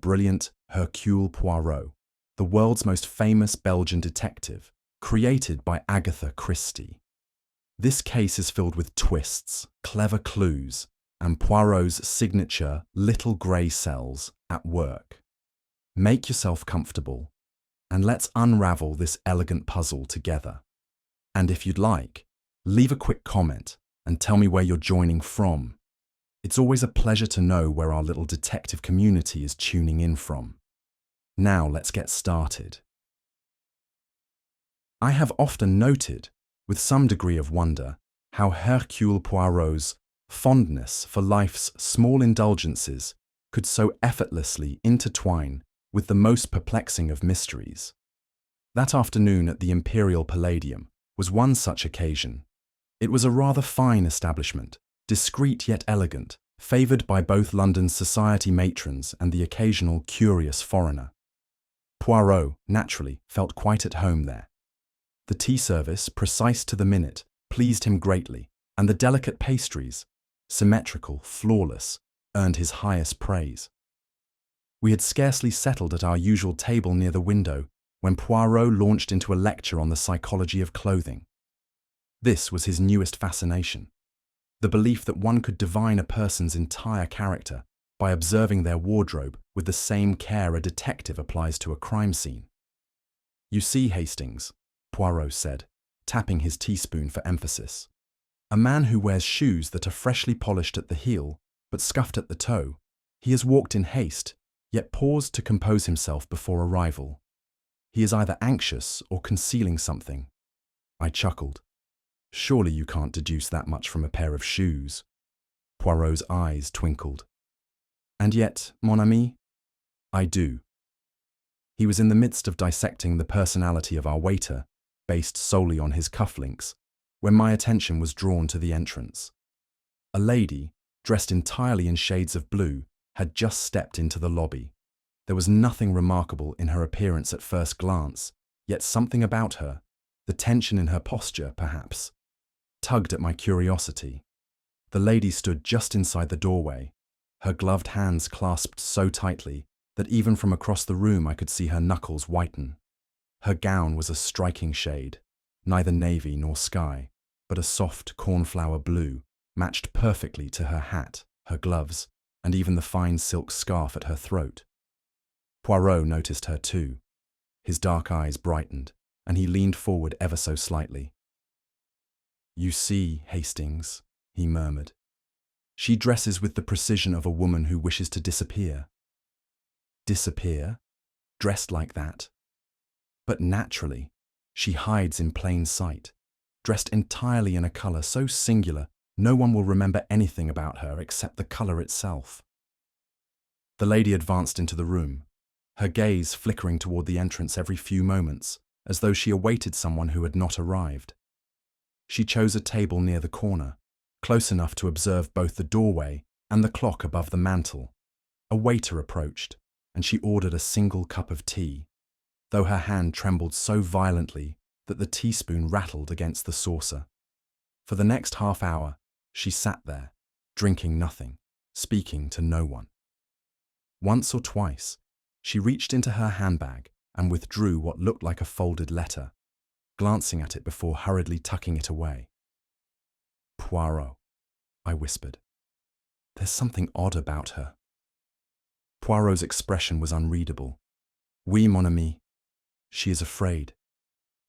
brilliant Hercule Poirot, the world's most famous Belgian detective, created by Agatha Christie. This case is filled with twists, clever clues, and Poirot's signature little grey cells at work. Make yourself comfortable, and let's unravel this elegant puzzle together. And if you'd like, leave a quick comment and tell me where you're joining from. It's always a pleasure to know where our little detective community is tuning in from. Now let's get started. I have often noted, with some degree of wonder, how Hercule Poirot's fondness for life's small indulgences could so effortlessly intertwine with the most perplexing of mysteries. That afternoon at the Imperial Palladium was one such occasion. It was a rather fine establishment, discreet yet elegant, favoured by both London's society matrons and the occasional curious foreigner. Poirot, naturally, felt quite at home there. The tea service, precise to the minute, pleased him greatly, and the delicate pastries, symmetrical, flawless, earned his highest praise. We had scarcely settled at our usual table near the window when Poirot launched into a lecture on the psychology of clothing. This was his newest fascination, the belief that one could divine a person's entire character by observing their wardrobe with the same care a detective applies to a crime scene. "You see, Hastings," Poirot said, tapping his teaspoon for emphasis, "a man who wears shoes that are freshly polished at the heel but scuffed at the toe, he has walked in haste, yet paused to compose himself before arrival. He is either anxious or concealing something." I chuckled. "Surely you can't deduce that much from a pair of shoes." Poirot's eyes twinkled. "And yet, mon ami, I do." He was in the midst of dissecting the personality of our waiter, based solely on his cufflinks, when my attention was drawn to the entrance. A lady, dressed entirely in shades of blue, had just stepped into the lobby. There was nothing remarkable in her appearance at first glance, yet something about her, the tension in her posture perhaps, tugged at my curiosity. The lady stood just inside the doorway, her gloved hands clasped so tightly that even from across the room I could see her knuckles whiten. Her gown was a striking shade, neither navy nor sky, but a soft cornflower blue, matched perfectly to her hat, her gloves, and even the fine silk scarf at her throat. Poirot noticed her too. His dark eyes brightened, and he leaned forward ever so slightly. "You see, Hastings," he murmured, "she dresses with the precision of a woman who wishes to disappear." "Disappear? Dressed like that?" "But naturally, she hides in plain sight, dressed entirely in a colour so singular no one will remember anything about her except the colour itself." The lady advanced into the room, her gaze flickering toward the entrance every few moments, as though she awaited someone who had not arrived. She chose a table near the corner, close enough to observe both the doorway and the clock above the mantel. A waiter approached, and she ordered a single cup of tea, though her hand trembled so violently that the teaspoon rattled against the saucer. For the next half hour, she sat there, drinking nothing, speaking to no one. Once or twice, she reached into her handbag and withdrew what looked like a folded letter, glancing at it before hurriedly tucking it away. "Poirot," I whispered. "There's something odd about her." Poirot's expression was unreadable. "Oui, mon ami. She is afraid.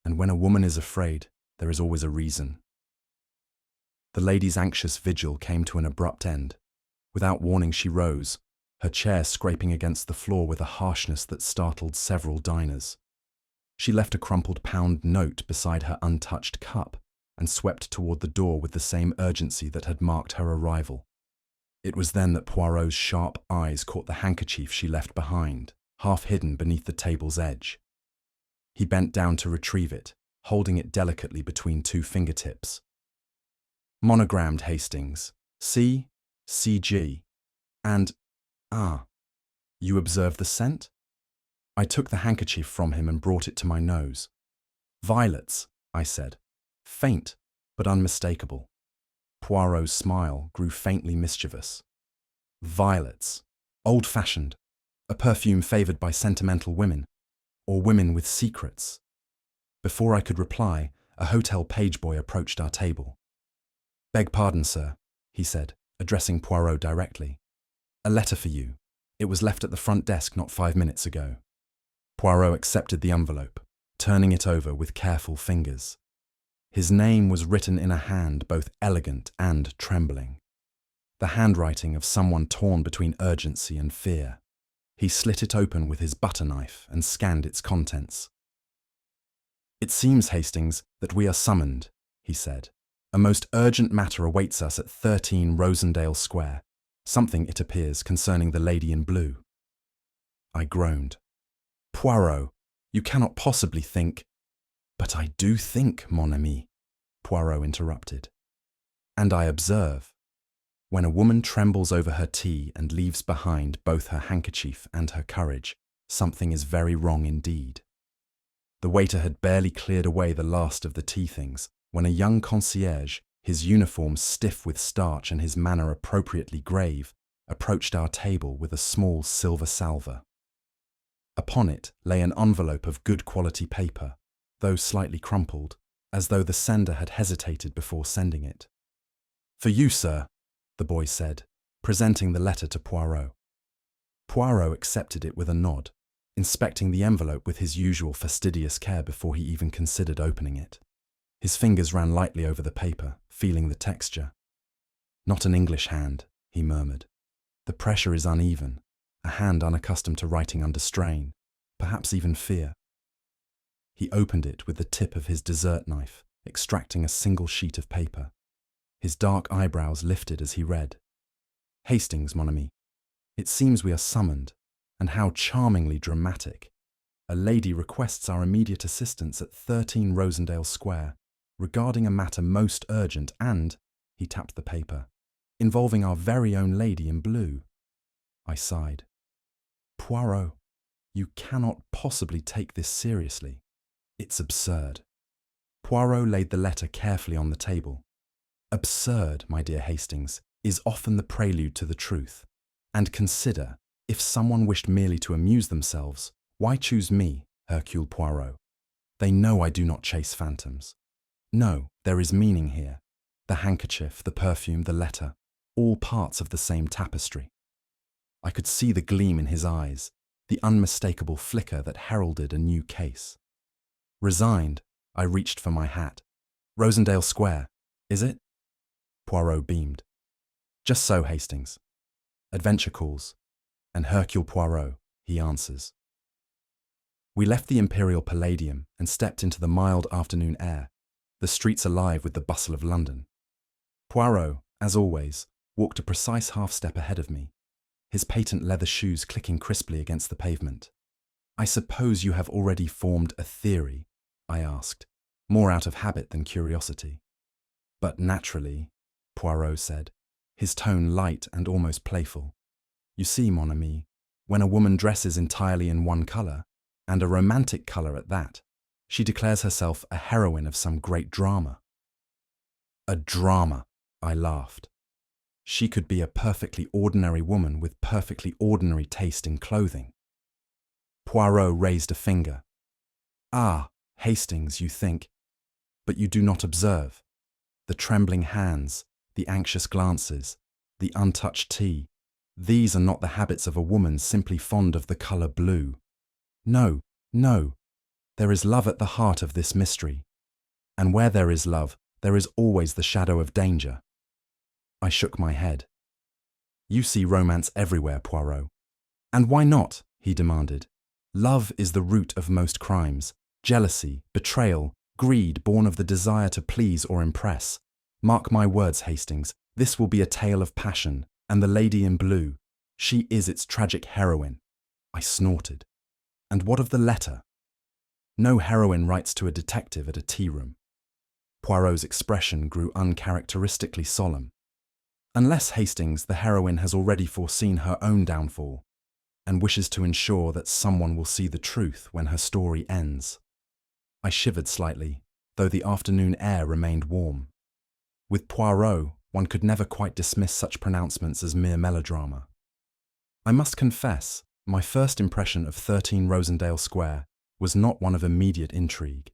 And when a woman is afraid, there is always a reason." The lady's anxious vigil came to an abrupt end. Without warning, she rose, her chair scraping against the floor with a harshness that startled several diners. She left a crumpled pound note beside her untouched cup and swept toward the door with the same urgency that had marked her arrival. It was then that Poirot's sharp eyes caught the handkerchief she left behind, half hidden beneath the table's edge. He bent down to retrieve it, holding it delicately between two fingertips. "Monogrammed, Hastings. C. C.G. And, you observe the scent?" I took the handkerchief from him and brought it to my nose. "Violets," I said. "Faint, but unmistakable." Poirot's smile grew faintly mischievous. "Violets. Old-fashioned. A perfume favoured by sentimental women, or women with secrets. Before I could reply, a hotel pageboy approached our table. "Beg pardon, sir," he said, addressing Poirot directly. "A letter for you. It was left at the front desk not 5 minutes ago." Poirot accepted the envelope, turning it over with careful fingers. His name was written in a hand both elegant and trembling. The handwriting of someone torn between urgency and fear. He slit it open with his butter knife and scanned its contents. "It seems, Hastings, that we are summoned," he said. "A most urgent matter awaits us at 13 Rosendale Square. Something, it appears, concerning the lady in blue." I groaned. "Poirot, you cannot possibly think—" "But I do think, mon ami," Poirot interrupted. "And I observe. When a woman trembles over her tea and leaves behind both her handkerchief and her courage, something is very wrong indeed." The waiter had barely cleared away the last of the tea things when a young concierge, his uniform stiff with starch and his manner appropriately grave, approached our table with a small silver salver. Upon it lay an envelope of good quality paper, though slightly crumpled, as though the sender had hesitated before sending it. "For you, sir," the boy said, presenting the letter to Poirot. Poirot accepted it with a nod, inspecting the envelope with his usual fastidious care before he even considered opening it. His fingers ran lightly over the paper, feeling the texture. "Not an English hand," he murmured. "The pressure is uneven, a hand unaccustomed to writing under strain, perhaps even fear." He opened it with the tip of his dessert knife, extracting a single sheet of paper. His dark eyebrows lifted as he read. "Hastings, mon ami, it seems we are summoned, and how charmingly dramatic. A lady requests our immediate assistance at 13 Rosendale Square, regarding a matter most urgent and," he tapped the paper, "involving our very own lady in blue." I sighed. "Poirot, you cannot possibly take this seriously. It's absurd." Poirot laid the letter carefully on the table. "Absurd, my dear Hastings, is often the prelude to the truth. And consider, if someone wished merely to amuse themselves, why choose me, Hercule Poirot? They know I do not chase phantoms. No, there is meaning here. The handkerchief, the perfume, the letter, all parts of the same tapestry." I could see the gleam in his eyes, the unmistakable flicker that heralded a new case. Resigned, I reached for my hat. "Rosendale Square, is it?" Poirot beamed. "Just so, Hastings. Adventure calls, and Hercule Poirot, he answers." We left the Imperial Palladium and stepped into the mild afternoon air, the streets alive with the bustle of London. Poirot, as always, walked a precise half-step ahead of me, his patent leather shoes clicking crisply against the pavement. "I suppose you have already formed a theory?" I asked, more out of habit than curiosity. "But naturally," Poirot said, his tone light and almost playful. "You see, mon ami, when a woman dresses entirely in one colour, and a romantic colour at that, she declares herself a heroine of some great drama." "A drama," I laughed. "She could be a perfectly ordinary woman with perfectly ordinary taste in clothing." Poirot raised a finger. "Ah, Hastings, you think, but you do not observe. The trembling hands, the anxious glances, the untouched tea, these are not the habits of a woman simply fond of the colour blue. No, no, there is love at the heart of this mystery. And where there is love, there is always the shadow of danger." I shook my head. "You see romance everywhere, Poirot." "And why not?" he demanded. "Love is the root of most crimes. Jealousy, betrayal, greed born of the desire to please or impress. Mark my words, Hastings, this will be a tale of passion, and the lady in blue, she is its tragic heroine." I snorted. "And what of the letter?" "No heroine writes to a detective at a tea room." Poirot's expression grew uncharacteristically solemn. "Unless, Hastings, the heroine has already foreseen her own downfall, and wishes to ensure that someone will see the truth when her story ends." I shivered slightly, though the afternoon air remained warm. With Poirot, one could never quite dismiss such pronouncements as mere melodrama. I must confess, My first impression of 13 Rosendale Square was not one of immediate intrigue.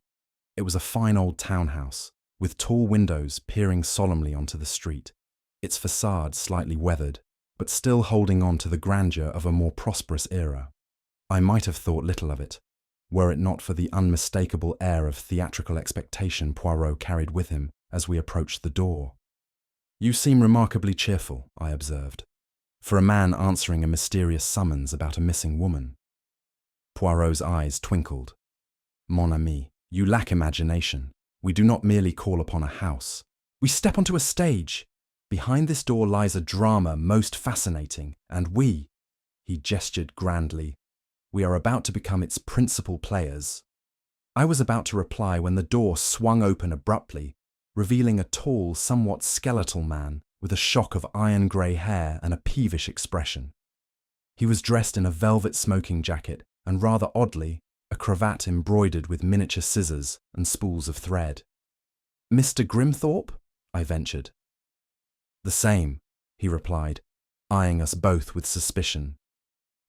It was a fine old townhouse, with tall windows peering solemnly onto the street, its facade slightly weathered, but still holding on to the grandeur of a more prosperous era. I might have thought little of it, were it not for the unmistakable air of theatrical expectation Poirot carried with him as we approached the door. "You seem remarkably cheerful," I observed, "for a man answering a mysterious summons about a missing woman." Poirot's eyes twinkled. "Mon ami, you lack imagination. We do not merely call upon a house. We step onto a stage. Behind this door lies a drama most fascinating, and we," he gestured grandly, "we are about to become its principal players." I was about to reply when the door swung open abruptly, revealing a tall, somewhat skeletal man with a shock of iron-grey hair and a peevish expression. He was dressed in a velvet smoking jacket and, rather oddly, a cravat embroidered with miniature scissors and spools of thread. "Mr. Grimthorpe?" I ventured. "The same," he replied, eyeing us both with suspicion.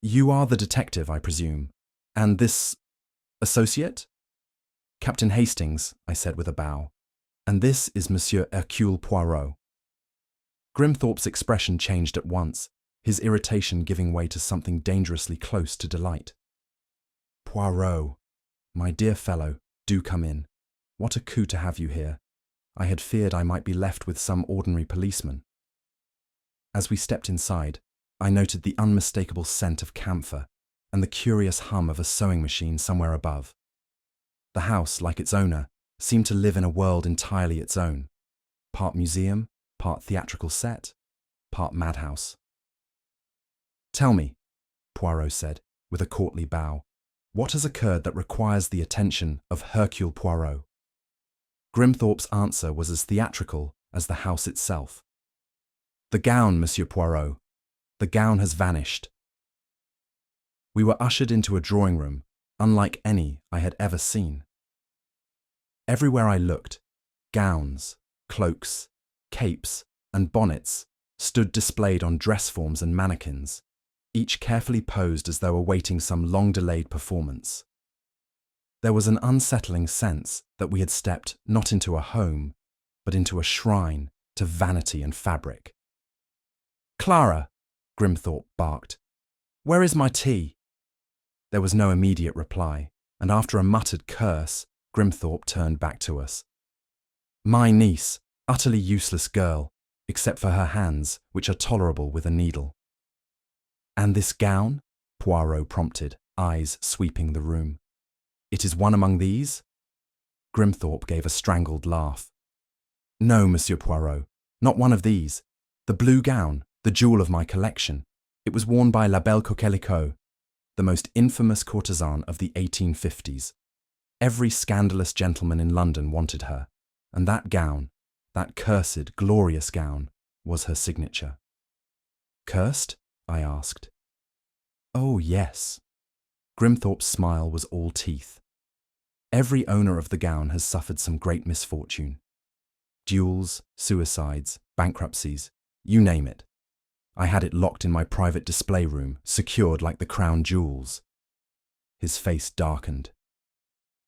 "You are the detective, I presume, and this associate?" "Captain Hastings," I said with a bow, "and this is Monsieur Hercule Poirot." Grimthorpe's expression changed at once, his irritation giving way to something dangerously close to delight. "Poirot, my dear fellow, do come in. What a coup to have you here. I had feared I might be left with some ordinary policeman." As we stepped inside, I noted the unmistakable scent of camphor and the curious hum of a sewing machine somewhere above. The house, like its owner, seemed to live in a world entirely its own, part museum, part theatrical set, part madhouse. "Tell me," Poirot said, with a courtly bow, "what has occurred that requires the attention of Hercule Poirot?" Grimthorpe's answer was as theatrical as the house itself. "The gown, Monsieur Poirot. The gown has vanished." We were ushered into a drawing room, unlike any I had ever seen. Everywhere I looked, gowns, cloaks, capes, and bonnets stood displayed on dress forms and mannequins, each carefully posed as though awaiting some long-delayed performance. There was an unsettling sense that we had stepped not into a home, but into a shrine to vanity and fabric. "Clara," Grimthorpe barked, "where is my tea?" There was no immediate reply, and after a muttered curse, Grimthorpe turned back to us. "My niece, utterly useless girl, except for her hands, which are tolerable with a needle." "And this gown?" Poirot prompted, eyes sweeping the room. "It is one among these?" Grimthorpe gave a strangled laugh. "No, Monsieur Poirot, not one of these. The blue gown, the jewel of my collection. It was worn by La Belle Coquelicot, the most infamous courtesan of the 1850s. Every scandalous gentleman in London wanted her, and that gown, that cursed, glorious gown, was her signature." "Cursed?" I asked. "Oh, yes." Grimthorpe's smile was all teeth. "Every owner of the gown has suffered some great misfortune. Duels, suicides, bankruptcies, you name it. I had it locked in my private display room, secured like the crown jewels." His face darkened.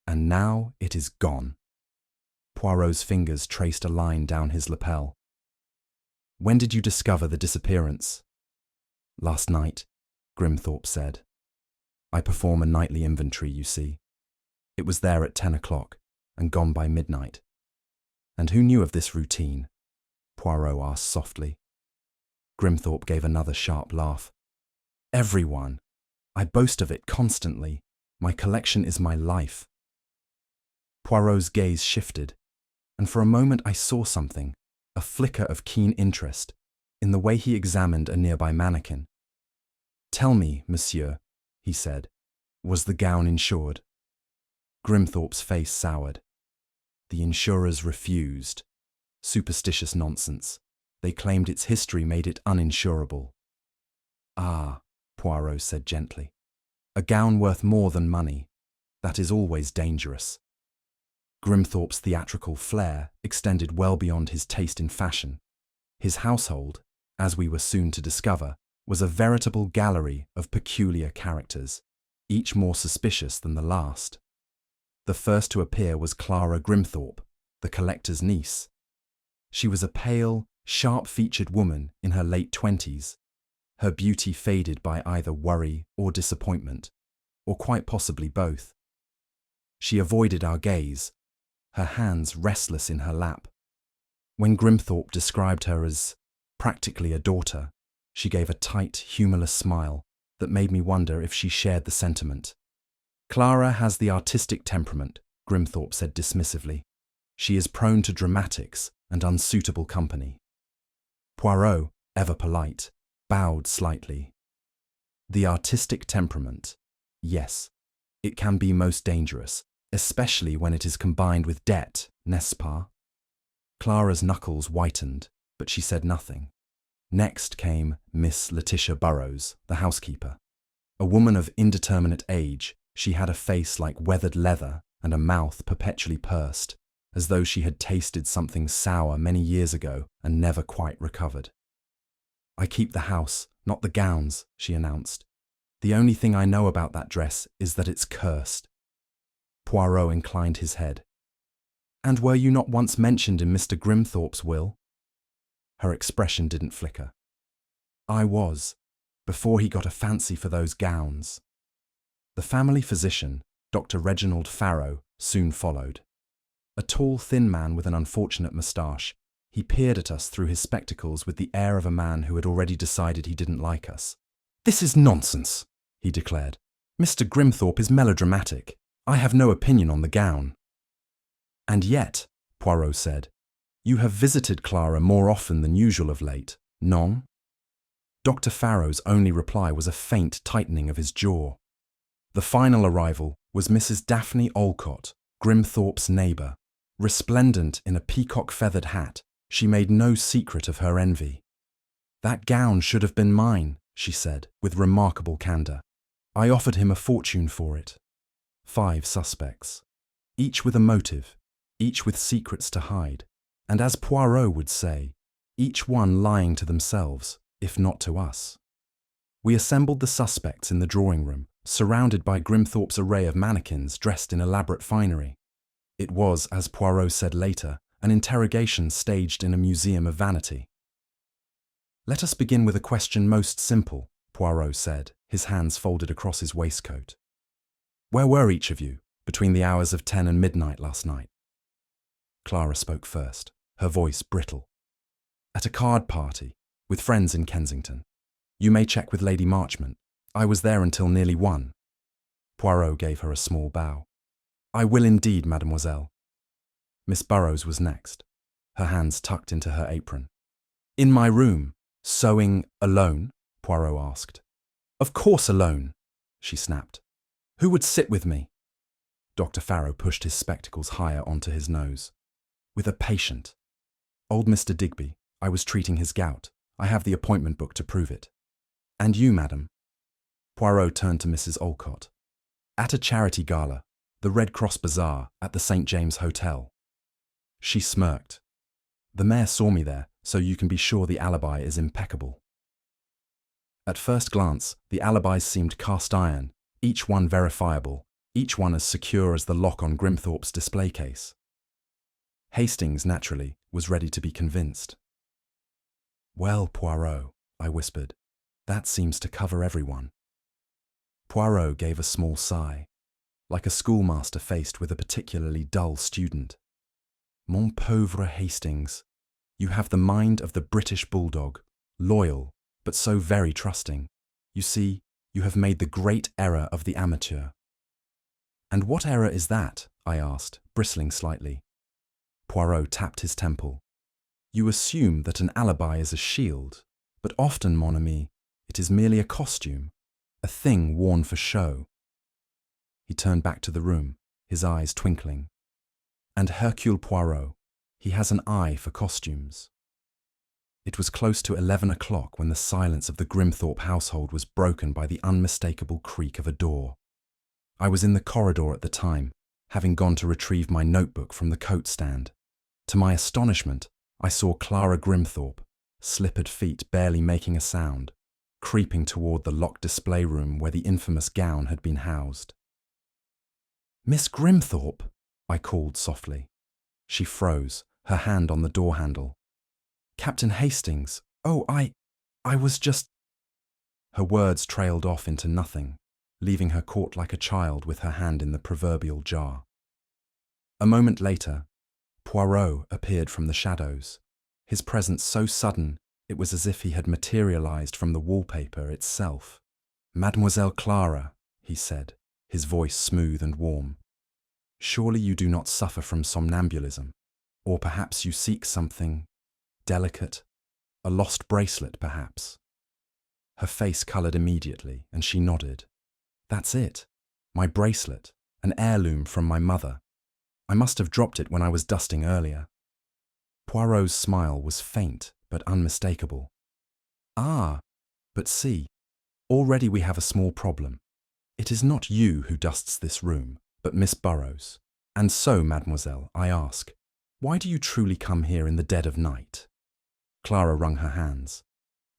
"And now it is gone." Poirot's fingers traced a line down his lapel. "When did you discover the disappearance?" "Last night," Grimthorpe said. "I perform a nightly inventory, you see. It was there at 10 o'clock and gone by midnight." "And who knew of this routine?" Poirot asked softly. Grimthorpe gave another sharp laugh. "Everyone. I boast of it constantly. My collection is my life." Poirot's gaze shifted, and for a moment I saw something, a flicker of keen interest, in the way he examined a nearby mannequin. "Tell me, monsieur," he said, "was the gown insured?" Grimthorpe's face soured. "The insurers refused. Superstitious nonsense. They claimed its history made it uninsurable." "Ah," Poirot said gently, "a gown worth more than money. That is always dangerous." Grimthorpe's theatrical flair extended well beyond his taste in fashion. His household, as we were soon to discover, was a veritable gallery of peculiar characters, each more suspicious than the last. The first to appear was Clara Grimthorpe, the collector's niece. She was a pale, sharp-featured woman in her late 20s, her beauty faded by either worry or disappointment, or quite possibly both. She avoided our gaze, her hands restless in her lap. When Grimthorpe described her as practically a daughter, she gave a tight, humourless smile that made me wonder if she shared the sentiment. Clara has the artistic temperament, Grimthorpe said dismissively. She is prone to dramatics and unsuitable company. Poirot, ever polite, bowed slightly. The artistic temperament. Yes, it can be most dangerous, especially when it is combined with debt, n'est-ce pas? Clara's knuckles whitened, but she said nothing. Next came Miss Letitia Burrows, the housekeeper. A woman of indeterminate age, she had a face like weathered leather and a mouth perpetually pursed, as though she had tasted something sour many years ago and never quite recovered. "I keep the house, not the gowns," she announced. "The only thing I know about that dress is that it's cursed." Poirot inclined his head. "And were you not once mentioned in Mr. Grimthorpe's will?" Her expression didn't flicker. "I was, before he got a fancy for those gowns." The family physician, Dr. Reginald Farrow, soon followed. A tall, thin man with an unfortunate moustache, he peered at us through his spectacles with the air of a man who had already decided he didn't like us. "This is nonsense," he declared. "Mr. Grimthorpe is melodramatic. I have no opinion on the gown." "And yet," Poirot said, "you have visited Clara more often than usual of late, non?" Dr. Farrow's only reply was a faint tightening of his jaw. The final arrival was Mrs. Daphne Olcott, Grimthorpe's neighbour. Resplendent in a peacock-feathered hat, she made no secret of her envy. "That gown should have been mine," she said, with remarkable candour. "I offered him a fortune for it." 5 suspects, each with a motive, each with secrets to hide, and as Poirot would say, each one lying to themselves, if not to us. We assembled the suspects in the drawing room, surrounded by Grimthorpe's array of mannequins dressed in elaborate finery. It was, as Poirot said later, an interrogation staged in a museum of vanity. "Let us begin with a question most simple," Poirot said, his hands folded across his waistcoat. "Where were each of you between the hours of 10 and midnight last night?" Clara spoke first, her voice brittle. "At a card party, with friends in Kensington. You may check with Lady Marchmont. I was there until nearly 1. Poirot gave her a small bow. "I will indeed, mademoiselle." Miss Burrows was next, her hands tucked into her apron. "In my room, sewing alone?" Poirot asked. "Of course alone," she snapped. "Who would sit with me?" Dr. Farrow pushed his spectacles higher onto his nose. "With a patient. Old Mr. Digby. I was treating his gout. I have the appointment book to prove it." "And you, madam?" Poirot turned to Mrs. Olcott. "At a charity gala, the Red Cross Bazaar at the St. James Hotel." She smirked. "The mayor saw me there, so you can be sure the alibi is impeccable." At first glance, the alibis seemed cast iron, each one verifiable, each one as secure as the lock on Grimthorpe's display case. Hastings, naturally, was ready to be convinced. "Well, Poirot," I whispered, "that seems to cover everyone." Poirot gave a small sigh, like a schoolmaster faced with a particularly dull student. "Mon pauvre Hastings, you have the mind of the British bulldog, loyal, but so very trusting. You see, you have made the great error of the amateur." "And what error is that?" I asked, bristling slightly. Poirot tapped his temple. "You assume that an alibi is a shield, but often, mon ami, it is merely a costume, a thing worn for show." He turned back to the room, his eyes twinkling. "And Hercule Poirot, he has an eye for costumes." It was close to 11 o'clock when the silence of the Grimthorpe household was broken by the unmistakable creak of a door. I was in the corridor at the time, having gone to retrieve my notebook from the coat stand. To my astonishment, I saw Clara Grimthorpe, slippered feet barely making a sound, creeping toward the locked display room where the infamous gown had been housed. "Miss Grimthorpe," I called softly. She froze, her hand on the door handle. "Captain Hastings, oh, I was just—" Her words trailed off into nothing, leaving her caught like a child with her hand in the proverbial jar. A moment later, Poirot appeared from the shadows, his presence so sudden it was as if he had materialized from the wallpaper itself. "Mademoiselle Clara," he said, his voice smooth and warm. "Surely you do not suffer from somnambulism, or perhaps you seek something delicate, a lost bracelet perhaps." Her face coloured immediately, and she nodded. "That's it, my bracelet, an heirloom from my mother. I must have dropped it when I was dusting earlier." Poirot's smile was faint but unmistakable. "Ah, but see, already we have a small problem. It is not you who dusts this room, but Miss Burrows. And so, mademoiselle, I ask, why do you truly come here in the dead of night?" Clara wrung her hands.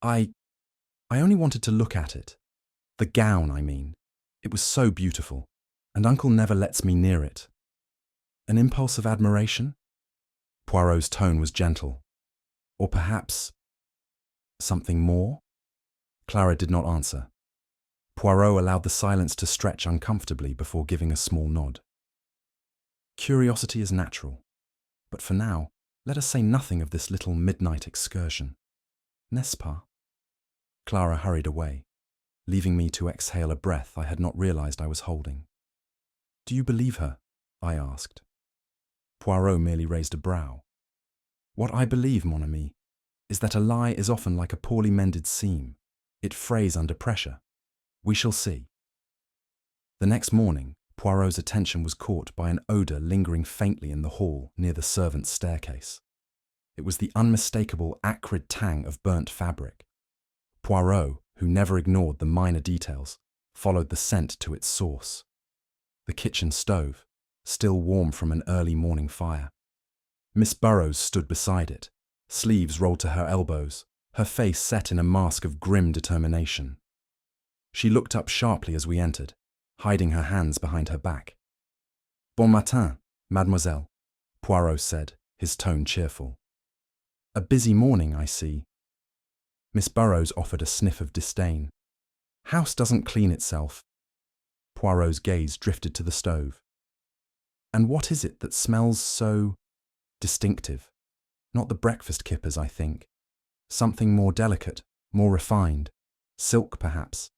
I only wanted to look at it. The gown, I mean. It was so beautiful, and Uncle never lets me near it." "An impulse of admiration?" Poirot's tone was gentle. "Or perhaps something more?" Clara did not answer. Poirot allowed the silence to stretch uncomfortably before giving a small nod. "Curiosity is natural, but for now, let us say nothing of this little midnight excursion. N'est-ce pas?" Clara hurried away, leaving me to exhale a breath I had not realized I was holding. "Do you believe her?" I asked. Poirot merely raised a brow. "What I believe, mon ami, is that a lie is often like a poorly mended seam. It frays under pressure. We shall see." The next morning, Poirot's attention was caught by an odour lingering faintly in the hall near the servants' staircase. It was the unmistakable acrid tang of burnt fabric. Poirot, who never ignored the minor details, followed the scent to its source. The kitchen stove, still warm from an early morning fire. Miss Burrows stood beside it, sleeves rolled to her elbows, her face set in a mask of grim determination. She looked up sharply as we entered, hiding her hands behind her back. "Bon matin, mademoiselle," Poirot said, his tone cheerful. "A busy morning, I see." Miss Burrows offered a sniff of disdain. "House doesn't clean itself." Poirot's gaze drifted to the stove. "And what is it that smells so distinctive? Not the breakfast kippers, I think. Something more delicate, more refined. Silk, perhaps."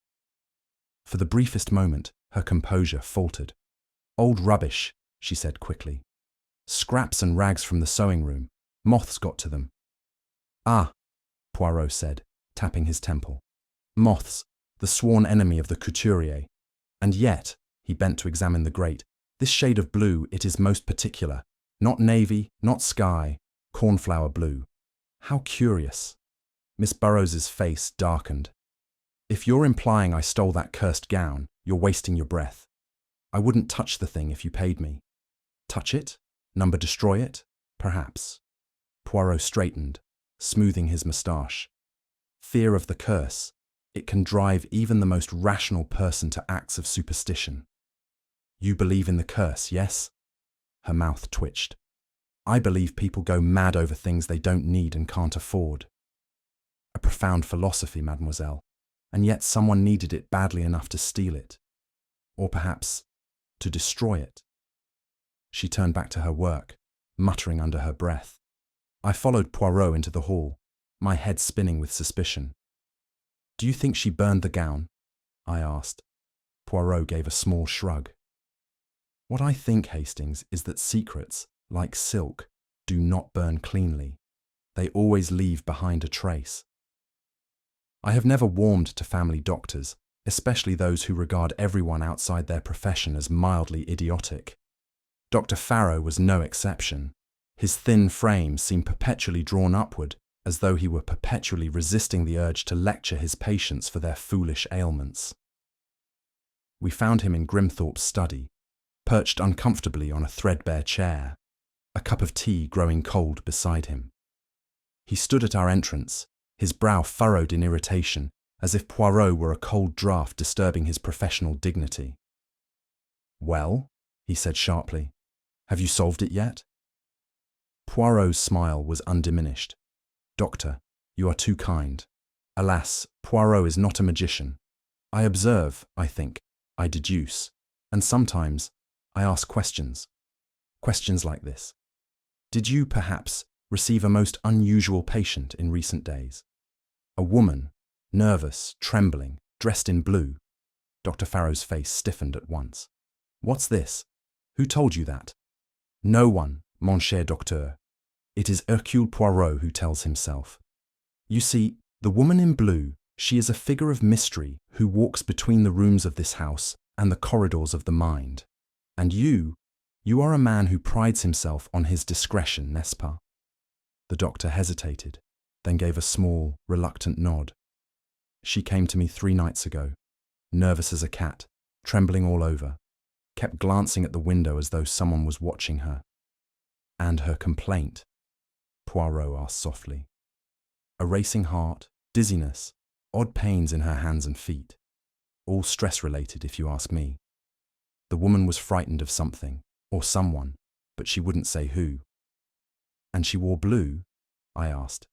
For the briefest moment, her composure faltered. "Old rubbish," she said quickly. "Scraps and rags from the sewing room. Moths got to them." "Ah," Poirot said, tapping his temple. "Moths, the sworn enemy of the couturier. And yet," he bent to examine the grate, "this shade of blue, it is most particular. Not navy, not sky, cornflower blue. How curious." Miss Burrows's face darkened. "If you're implying I stole that cursed gown, you're wasting your breath. I wouldn't touch the thing if you paid me." "Touch it? Number destroy it? Perhaps." Poirot straightened, smoothing his moustache. "Fear of the curse. It can drive even the most rational person to acts of superstition." "You believe in the curse, yes?" Her mouth twitched. "I believe people go mad over things they don't need and can't afford." "A profound philosophy, mademoiselle, and yet someone needed it badly enough to steal it. Or perhaps to destroy it." She turned back to her work, muttering under her breath. I followed Poirot into the hall, my head spinning with suspicion. "Do you think she burned the gown?" I asked. Poirot gave a small shrug. "What I think, Hastings, is that secrets, like silk, do not burn cleanly. They always leave behind a trace." I have never warmed to family doctors, especially those who regard everyone outside their profession as mildly idiotic. Dr. Farrow was no exception. His thin frame seemed perpetually drawn upward, as though he were perpetually resisting the urge to lecture his patients for their foolish ailments. We found him in Grimthorpe's study, perched uncomfortably on a threadbare chair, a cup of tea growing cold beside him. He stood at our entrance, his brow furrowed in irritation, as if Poirot were a cold draft disturbing his professional dignity. "Well," he said sharply, "have you solved it yet?" Poirot's smile was undiminished. "Doctor, you are too kind. Alas, Poirot is not a magician. I observe, I think, I deduce, and sometimes I ask questions. Questions like this. Did you, perhaps, receive a most unusual patient in recent days? A woman, nervous, trembling, dressed in blue." Dr. Farrow's face stiffened at once. "What's this? Who told you that?" "No one, mon cher docteur. It is Hercule Poirot who tells himself. You see, the woman in blue, she is a figure of mystery who walks between the rooms of this house and the corridors of the mind. And you are a man who prides himself on his discretion, n'est-ce pas?" The doctor hesitated, then gave a small, reluctant nod. "She came to me 3 nights ago, nervous as a cat, trembling all over, kept glancing at the window as though someone was watching her." "And her complaint?" Poirot asked softly. "A racing heart, dizziness, odd pains in her hands and feet. All stress-related, if you ask me. The woman was frightened of something, or someone, but she wouldn't say who." "And she wore blue?" I asked.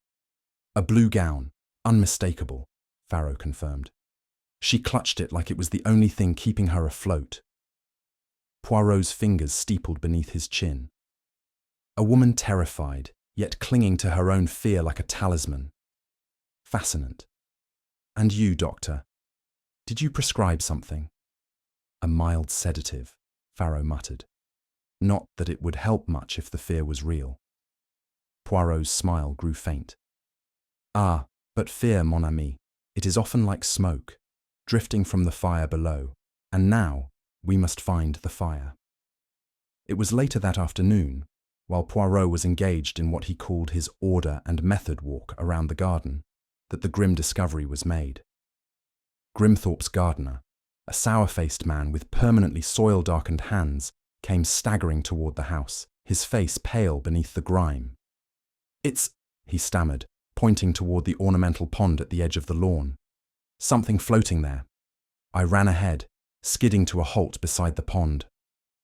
"A blue gown, unmistakable," Farrow confirmed. "She clutched it like it was the only thing keeping her afloat." Poirot's fingers steepled beneath his chin. "A woman terrified, yet clinging to her own fear like a talisman. Fascinant. And you, doctor, did you prescribe something?" "A mild sedative," Farrow muttered. "Not that it would help much if the fear was real." Poirot's smile grew faint. "Ah, but fear, mon ami, it is often like smoke, drifting from the fire below, and now we must find the fire." It was later that afternoon, while Poirot was engaged in what he called his order and method walk around the garden, that the grim discovery was made. Grimthorpe's gardener, a sour-faced man with permanently soil-darkened hands, came staggering toward the house, his face pale beneath the grime. "It's," he stammered, pointing toward the ornamental pond at the edge of the lawn. "Something floating there." I ran ahead, skidding to a halt beside the pond.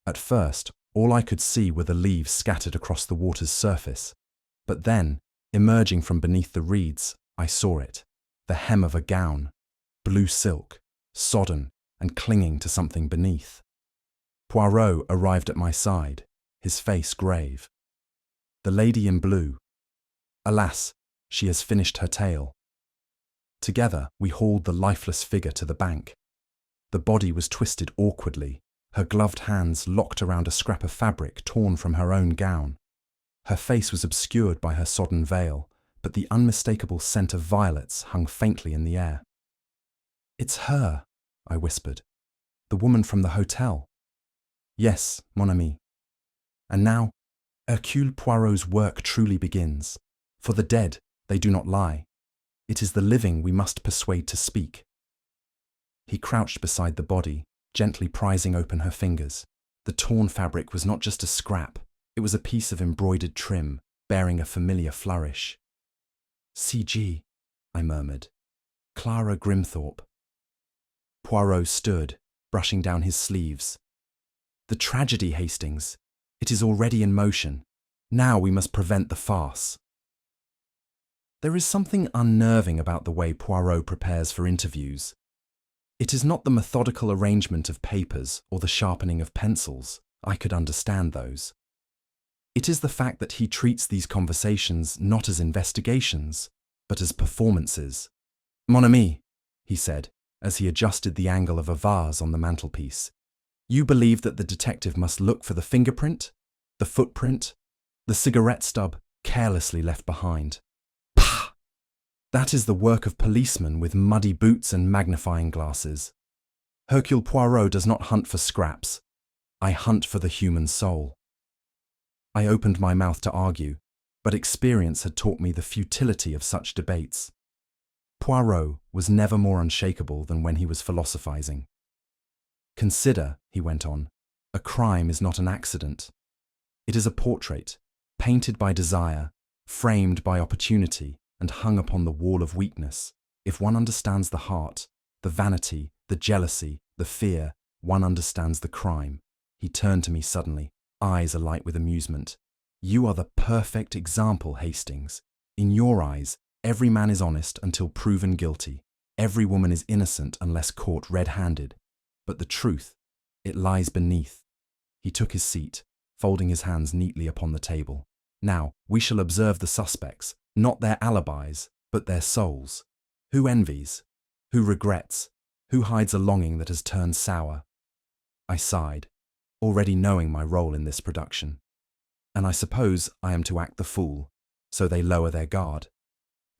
At first, all I could see were the leaves scattered across the water's surface. But then, emerging from beneath the reeds, I saw it, the hem of a gown, blue silk, sodden and clinging to something beneath. Poirot arrived at my side, his face grave. "The lady in blue. Alas, she has finished her tale." Together, we hauled the lifeless figure to the bank. The body was twisted awkwardly, her gloved hands locked around a scrap of fabric torn from her own gown. Her face was obscured by her sodden veil, but the unmistakable scent of violets hung faintly in the air. "It's her," I whispered. "The woman from the hotel." "Yes, mon ami." And now, Hercule Poirot's work truly begins. For the dead, they do not lie. It is the living we must persuade to speak. He crouched beside the body, gently prising open her fingers. The torn fabric was not just a scrap, it was a piece of embroidered trim, bearing a familiar flourish. "C.G.," I murmured. "Clara Grimthorpe." Poirot stood, brushing down his sleeves. "The tragedy, Hastings. It is already in motion. Now we must prevent the farce." There is something unnerving about the way Poirot prepares for interviews. It is not the methodical arrangement of papers or the sharpening of pencils. I could understand those. It is the fact that he treats these conversations not as investigations, but as performances. "Mon ami," he said, as he adjusted the angle of a vase on the mantelpiece, "you believe that the detective must look for the fingerprint, the footprint, the cigarette stub carelessly left behind. Pah! That is the work of policemen with muddy boots and magnifying glasses. Hercule Poirot does not hunt for scraps. I hunt for the human soul." I opened my mouth to argue, but experience had taught me the futility of such debates. Poirot was never more unshakable than when he was philosophizing. "Consider," he went on, "a crime is not an accident. It is a portrait, painted by desire, framed by opportunity, and hung upon the wall of weakness, If one understands the heart, the vanity, the jealousy, the fear, one understands the crime. He turned to me suddenly, eyes alight with amusement. You are the perfect example, Hastings. In your eyes, every man is honest until proven guilty. Every woman is innocent unless caught red-handed. But the truth, it lies beneath. He took his seat, folding his hands neatly upon the table. Now, we shall observe the suspects, not their alibis, but their souls. Who envies? Who regrets? Who hides a longing that has turned sour? I sighed, already knowing my role in this production. And I suppose I am to act the fool, so they lower their guard.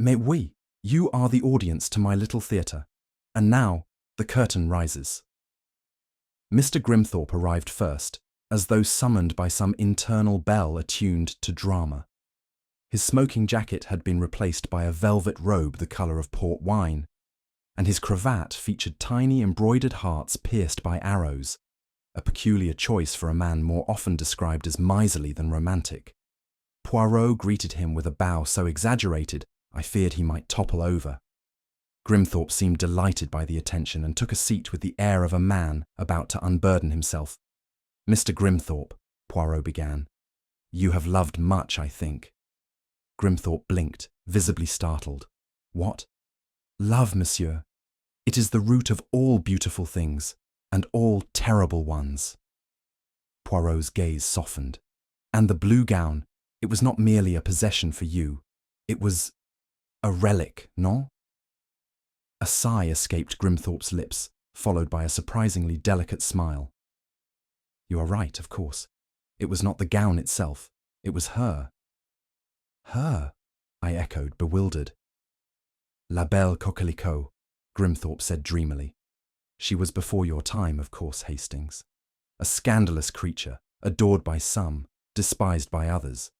Mais oui, you are the audience to my little theatre. And now, the curtain rises. Mr. Grimthorpe arrived first, as though summoned by some internal bell attuned to drama. His smoking jacket had been replaced by a velvet robe the colour of port wine, and his cravat featured tiny embroidered hearts pierced by arrows, a peculiar choice for a man more often described as miserly than romantic. Poirot greeted him with a bow so exaggerated I feared he might topple over. Grimthorpe seemed delighted by the attention and took a seat with the air of a man about to unburden himself. Mr. Grimthorpe, Poirot began, you have loved much, I think. Grimthorpe blinked, visibly startled. What? Love, monsieur. It is the root of all beautiful things, and all terrible ones. Poirot's gaze softened. And the blue gown, it was not merely a possession for you. It was a relic, non? A sigh escaped Grimthorpe's lips, followed by a surprisingly delicate smile. You are right, of course. It was not the gown itself. It was her. Her? I echoed, bewildered. La belle coquelicot, Grimthorpe said dreamily. She was before your time, of course, Hastings. A scandalous creature, adored by some, despised by others.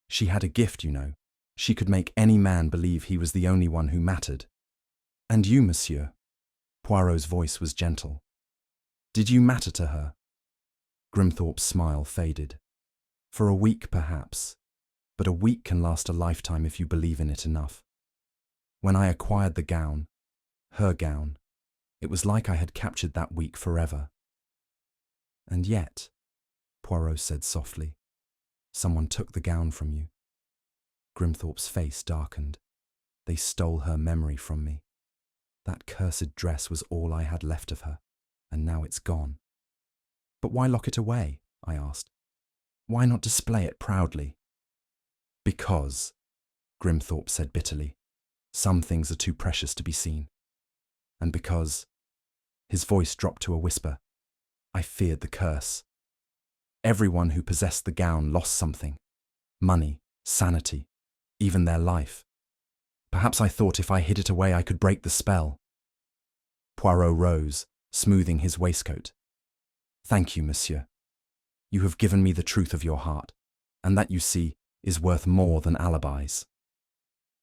She had a gift, you know. She could make any man believe he was the only one who mattered. And you, monsieur? Poirot's voice was gentle. Did you matter to her? Grimthorpe's smile faded. For a week, perhaps. But a week can last a lifetime if you believe in it enough. When I acquired the gown, her gown, it was like I had captured that week forever. And yet, Poirot said softly, someone took the gown from you. Grimthorpe's face darkened. They stole her memory from me. That cursed dress was all I had left of her, and now it's gone. But why lock it away? I asked. Why not display it proudly? Because, Grimthorpe said bitterly, some things are too precious to be seen. And because, his voice dropped to a whisper, I feared the curse. Everyone who possessed the gown lost something. Money, sanity, even their life. Perhaps I thought if I hid it away I could break the spell. Poirot rose, smoothing his waistcoat. Thank you, monsieur. You have given me the truth of your heart, and that, you see, is worth more than alibis.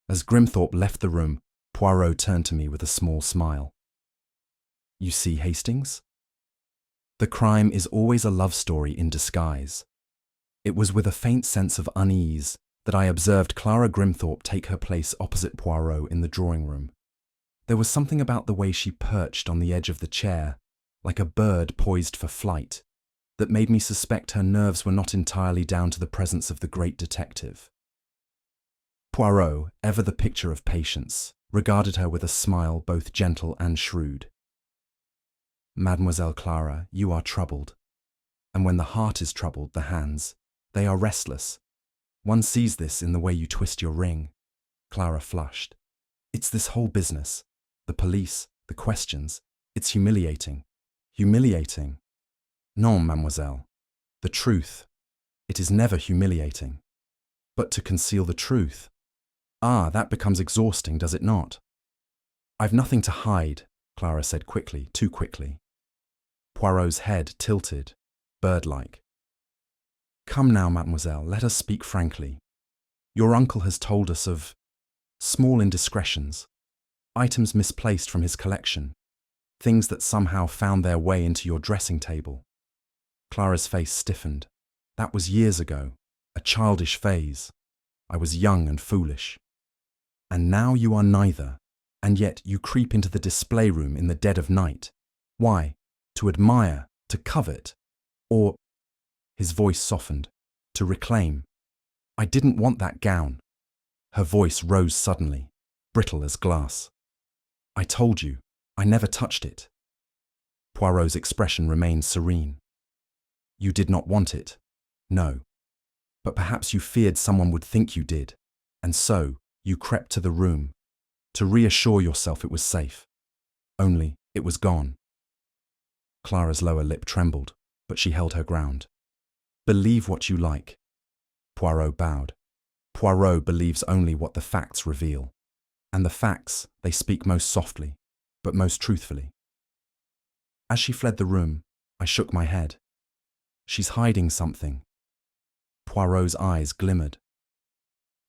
As Grimthorpe left the room, Poirot turned to me with a small smile. You see, Hastings? The crime is always a love story in disguise. It was with a faint sense of unease that I observed Clara Grimthorpe take her place opposite Poirot in the drawing room. There was something about the way she perched on the edge of the chair, like a bird poised for flight, that made me suspect her nerves were not entirely down to the presence of the great detective. Poirot, ever the picture of patience, regarded her with a smile both gentle and shrewd. Mademoiselle Clara, you are troubled. And when the heart is troubled, the hands, they are restless. One sees this in the way you twist your ring. Clara flushed. It's this whole business. The police, the questions. It's humiliating. Humiliating. Non, mademoiselle. The truth. It is never humiliating. But to conceal the truth. Ah, that becomes exhausting, does it not? I've nothing to hide, Clara said quickly, too quickly. Poirot's head tilted, bird-like. Come now, mademoiselle, let us speak frankly. Your uncle has told us of small indiscretions, items misplaced from his collection, things that somehow found their way into your dressing table. Clara's face stiffened. That was years ago, a childish phase. I was young and foolish. And now you are neither, And yet you creep into the display room in the dead of night. Why? To admire, to covet, or, his voice softened, to reclaim. I didn't want that gown. Her voice rose suddenly, brittle as glass. I told you, I never touched it. Poirot's expression remained serene. You did not want it. No. But perhaps you feared someone would think you did, and so you crept to the room, to reassure yourself it was safe. Only it was gone. Clara's lower lip trembled, but she held her ground. Believe what you like. Poirot bowed. Poirot believes only what the facts reveal. And the facts, they speak most softly, but most truthfully. As she fled the room, I shook my head. She's hiding something. Poirot's eyes glimmered.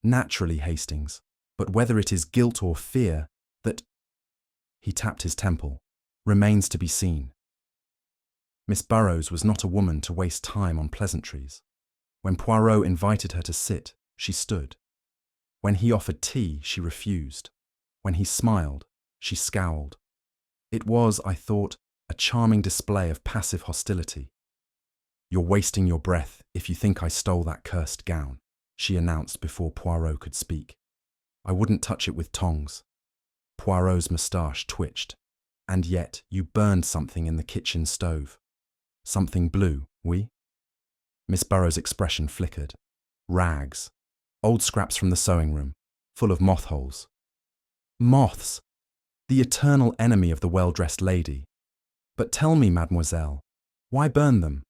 Naturally, Hastings, but whether it is guilt or fear that... He tapped his temple. Remains to be seen. Miss Burrows was not a woman to waste time on pleasantries. When Poirot invited her to sit, she stood. When he offered tea, she refused. When he smiled, she scowled. It was, I thought, a charming display of passive hostility. You're wasting your breath if you think I stole that cursed gown, she announced before Poirot could speak. I wouldn't touch it with tongs. Poirot's moustache twitched. And yet you burned something in the kitchen stove. Something blue, oui? Miss Burrows' expression flickered. Rags. Old scraps from the sewing room, full of moth holes. Moths! The eternal enemy of the well-dressed lady. But tell me, mademoiselle, why burn them?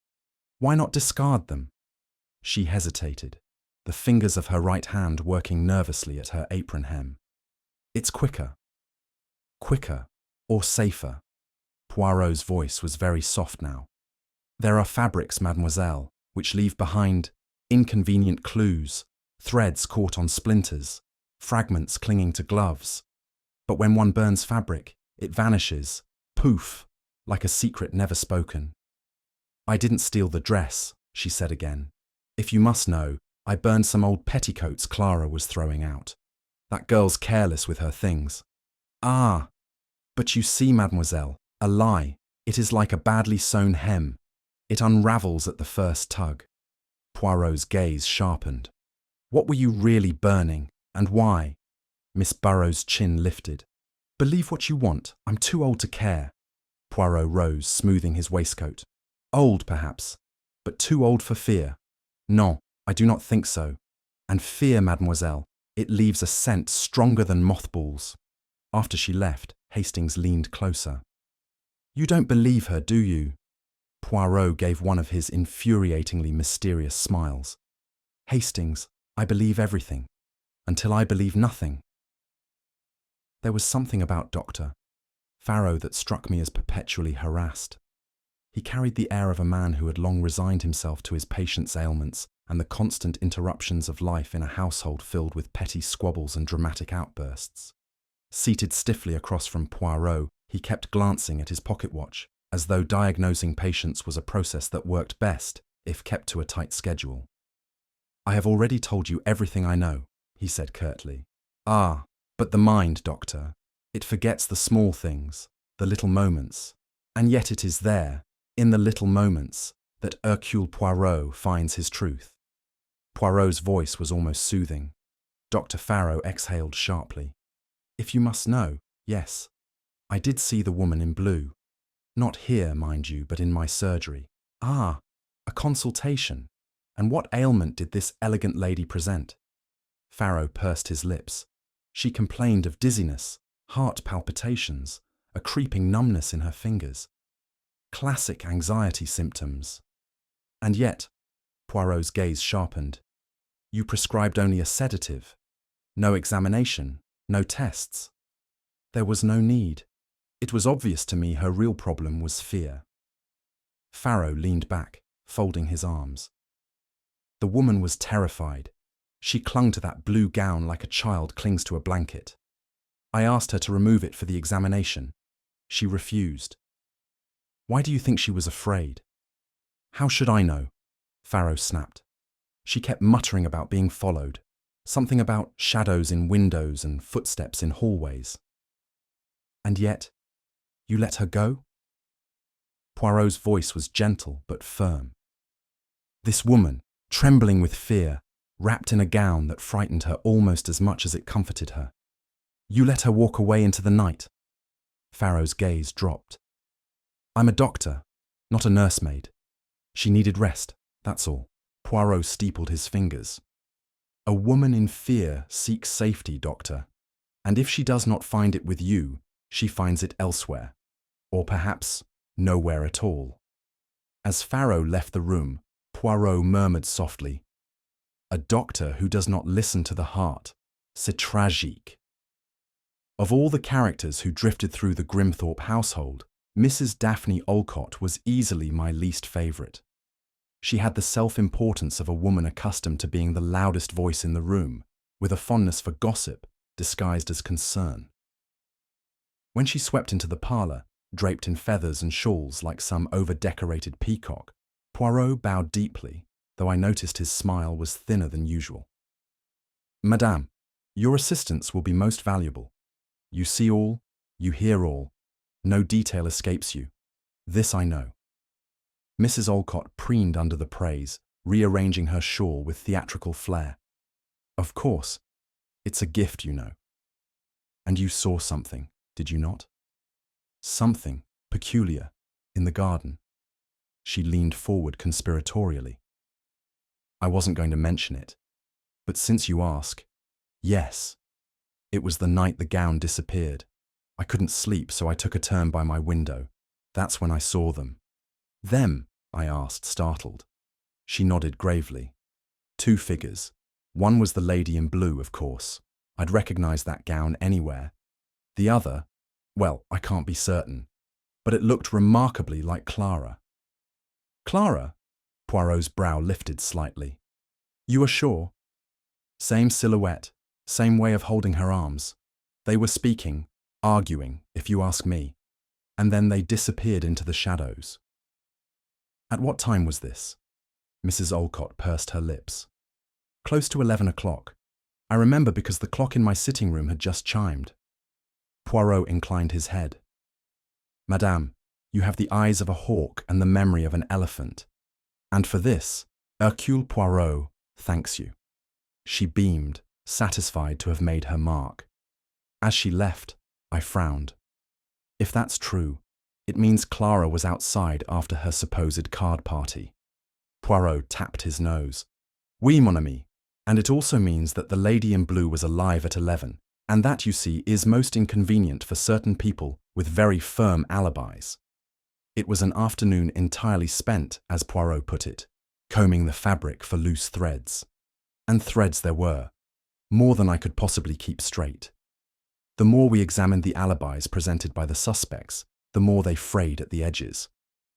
Why not discard them? She hesitated, the fingers of her right hand working nervously at her apron hem. It's quicker. Quicker, or safer. Poirot's voice was very soft now. There are fabrics, mademoiselle, which leave behind inconvenient clues, threads caught on splinters, fragments clinging to gloves. But when one burns fabric, it vanishes, poof, like a secret never spoken. I didn't steal the dress, she said again. If you must know, I burned some old petticoats Clara was throwing out. That girl's careless with her things. Ah, but you see, mademoiselle, a lie. It is like a badly sewn hem. It unravels at the first tug. Poirot's gaze sharpened. What were you really burning, and why? Miss Burrows' chin lifted. Believe what you want, I'm too old to care. Poirot rose, smoothing his waistcoat. Old, perhaps, but too old for fear. No, I do not think so. And fear, mademoiselle, it leaves a scent stronger than mothballs. After she left, Hastings leaned closer. You don't believe her, do you? Poirot gave one of his infuriatingly mysterious smiles. Hastings, I believe everything, until I believe nothing. There was something about Dr. Poirot that struck me as perpetually harassed. He carried the air of a man who had long resigned himself to his patient's ailments and the constant interruptions of life in a household filled with petty squabbles and dramatic outbursts. Seated stiffly across from Poirot, he kept glancing at his pocket watch, as though diagnosing patients was a process that worked best if kept to a tight schedule. I have already told you everything I know, he said curtly. Ah, but the mind, doctor. It forgets the small things, the little moments. And yet it is there, in the little moments, that Hercule Poirot finds his truth. Poirot's voice was almost soothing. Dr. Poirot exhaled sharply. If you must know, yes. I did see the woman in blue. Not here, mind you, but in my surgery. Ah, a consultation. And what ailment did this elegant lady present? Poirot pursed his lips. She complained of dizziness, heart palpitations, a creeping numbness in her fingers. Classic anxiety symptoms. And yet, Poirot's gaze sharpened. You prescribed only a sedative. No examination, no tests. There was no need. It was obvious to me her real problem was fear. Poirot leaned back, folding his arms. The woman was terrified. She clung to that blue gown like a child clings to a blanket. I asked her to remove it for the examination. She refused. Why do you think she was afraid? How should I know? Poirot snapped. She kept muttering about being followed, something about shadows in windows and footsteps in hallways. And yet, you let her go? Poirot's voice was gentle but firm. This woman, trembling with fear, wrapped in a gown that frightened her almost as much as it comforted her. You let her walk away into the night? Farrow's gaze dropped. I'm a doctor, not a nursemaid. She needed rest, that's all. Poirot steepled his fingers. A woman in fear seeks safety, doctor. And if she does not find it with you, she finds it elsewhere. Or perhaps nowhere at all. As Farrow left the room, Poirot murmured softly, a doctor who does not listen to the heart. C'est tragique. Of all the characters who drifted through the Grimthorpe household, Mrs. Daphne Olcott was easily my least favourite. She had the self-importance of a woman accustomed to being the loudest voice in the room, with a fondness for gossip disguised as concern. When she swept into the parlour, draped in feathers and shawls like some over-decorated peacock, Poirot bowed deeply, though I noticed his smile was thinner than usual. Madame, your assistance will be most valuable. You see all, you hear all, no detail escapes you. This I know. Mrs. Olcott preened under the praise, rearranging her shawl with theatrical flair. Of course, it's a gift, you know. And you saw something, did you not? Something peculiar in the garden. She leaned forward conspiratorially. I wasn't going to mention it, but since you ask, yes. It was the night the gown disappeared. I couldn't sleep, so I took a turn by my window. That's when I saw them. Them? I asked, startled. She nodded gravely. Two figures. One was the lady in blue, of course. I'd recognize that gown anywhere. The other, well, I can't be certain, but it looked remarkably like Clara. Clara? Poirot's brow lifted slightly. You are sure? Same silhouette, same way of holding her arms. They were speaking, arguing, if you ask me, and then they disappeared into the shadows. At what time was this? Mrs. Olcott pursed her lips. Close to 11 o'clock. I remember because the clock in my sitting room had just chimed. Poirot inclined his head. Madame, you have the eyes of a hawk and the memory of an elephant. And for this, Hercule Poirot thanks you. She beamed, satisfied to have made her mark. As she left, I frowned. If that's true, it means Clara was outside after her supposed card party. Poirot tapped his nose. Oui, mon ami. And it also means that the lady in blue was alive at 11, and that, you see, is most inconvenient for certain people with very firm alibis. It was an afternoon entirely spent, as Poirot put it, combing the fabric for loose threads. And threads there were, more than I could possibly keep straight. The more we examined the alibis presented by the suspects, the more they frayed at the edges.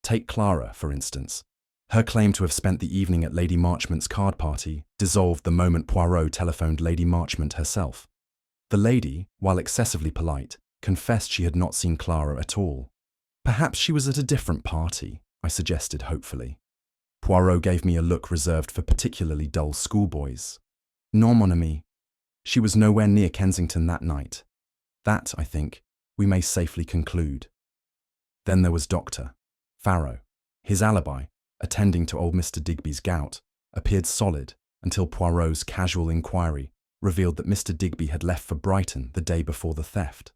Take Clara, for instance. Her claim to have spent the evening at Lady Marchmont's card party dissolved the moment Poirot telephoned Lady Marchmont herself. The lady, while excessively polite, confessed she had not seen Clara at all. Perhaps she was at a different party, I suggested hopefully. Poirot gave me a look reserved for particularly dull schoolboys. Non, mon ami. She was nowhere near Kensington that night. That, I think, we may safely conclude. Then there was Dr. Farrow. His alibi, attending to old Mr. Digby's gout, appeared solid until Poirot's casual inquiry revealed that Mr. Digby had left for Brighton the day before the theft.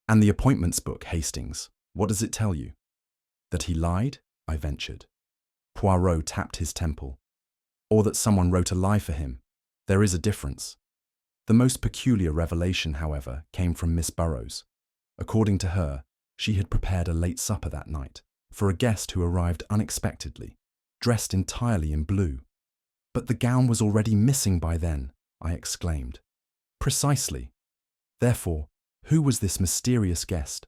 And the appointments book, Hastings, what does it tell you? That he lied? I ventured. Poirot tapped his temple. Or that someone wrote a lie for him. There is a difference. The most peculiar revelation, however, came from Miss Burrows. According to her, she had prepared a late supper that night for a guest who arrived unexpectedly, dressed entirely in blue. But the gown was already missing by then, I exclaimed. Precisely. Therefore, who was this mysterious guest,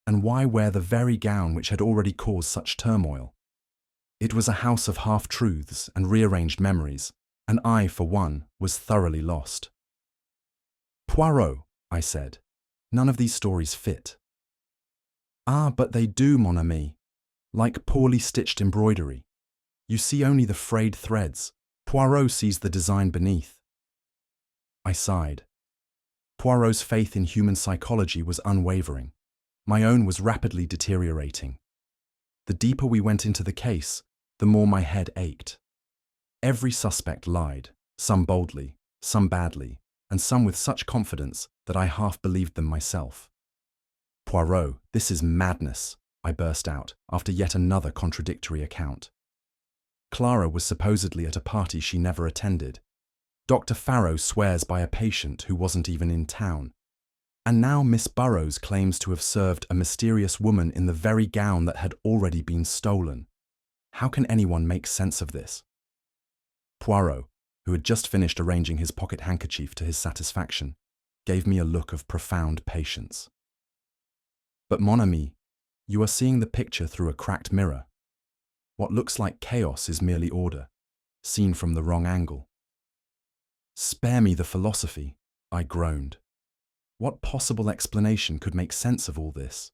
and why wear the very gown which had already caused such turmoil? It was a house of half-truths and rearranged memories, and I, for one, was thoroughly lost. Poirot, I said, none of these stories fit. Ah, but they do, mon ami. Like poorly stitched embroidery. You see only the frayed threads. Poirot sees the design beneath. I sighed. Poirot's faith in human psychology was unwavering, My own was rapidly deteriorating. The deeper we went into the case, the more my head ached. Every suspect lied, some boldly, some badly, and some with such confidence that I half believed them myself. "Poirot, this is madness," I burst out after yet another contradictory account. Clara was supposedly at a party she never attended. Dr. Farrow swears by a patient who wasn't even in town. And now Miss Burrows claims to have served a mysterious woman in the very gown that had already been stolen. How can anyone make sense of this? Poirot, who had just finished arranging his pocket handkerchief to his satisfaction, gave me a look of profound patience. "But mon ami, you are seeing the picture through a cracked mirror. What looks like chaos is merely order, seen from the wrong angle." "Spare me the philosophy," I groaned. What possible explanation could make sense of all this?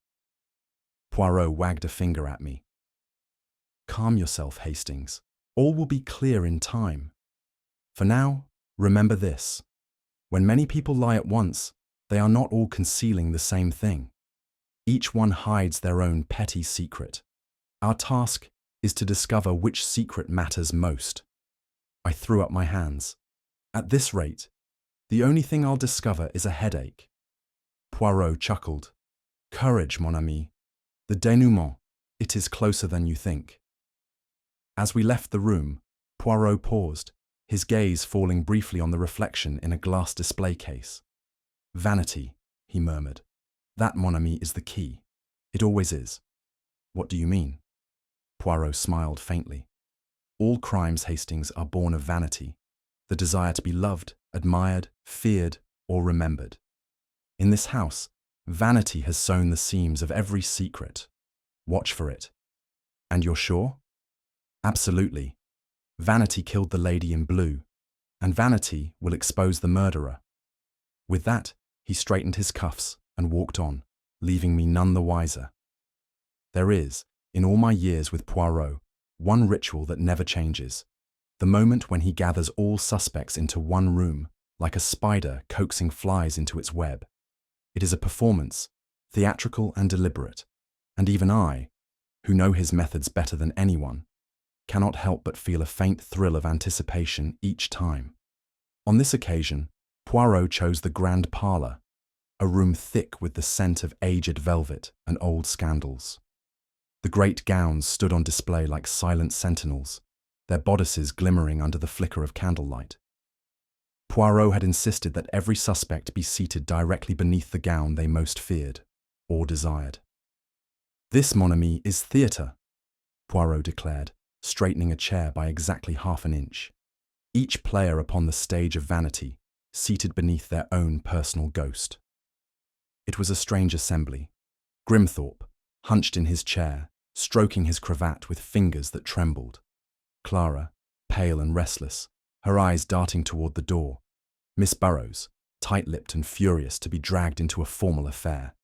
Poirot wagged a finger at me. "Calm yourself, Hastings. All will be clear in time. For now, remember this. When many people lie at once, they are not all concealing the same thing. Each one hides their own petty secret. Our task is to discover which secret matters most." I threw up my hands. "At this rate, the only thing I'll discover is a headache." Poirot chuckled. "Courage, mon ami. The dénouement, it is closer than you think." As we left the room, Poirot paused, his gaze falling briefly on the reflection in a glass display case. "Vanity," he murmured. "That, mon ami, is the key. It always is." "What do you mean?" Poirot smiled faintly. "All crimes, Hastings, are born of vanity, the desire to be loved, admired, feared, or remembered. In this house, vanity has sown the seams of every secret. Watch for it." "And you're sure?" "Absolutely. Vanity killed the lady in blue, and vanity will expose the murderer." With that, he straightened his cuffs and walked on, leaving me none the wiser. There is, in all my years with Poirot, one ritual that never changes: the moment when he gathers all suspects into one room, like a spider coaxing flies into its web. It is a performance, theatrical and deliberate, and even I, who know his methods better than anyone, cannot help but feel a faint thrill of anticipation each time. On this occasion, Poirot chose the grand parlour, a room thick with the scent of aged velvet and old scandals. The great gowns stood on display like silent sentinels, their bodices glimmering under the flicker of candlelight. Poirot had insisted that every suspect be seated directly beneath the gown they most feared or desired. "This, mon ami, is theatre," Poirot declared, straightening a chair by exactly half an inch. Each player upon the stage of vanity, seated beneath their own personal ghost. It was a strange assembly. Grimthorpe, hunched in his chair, stroking his cravat with fingers that trembled. Clara, pale and restless, her eyes darting toward the door. Miss Burrows, tight-lipped and furious to be dragged into a formal affair.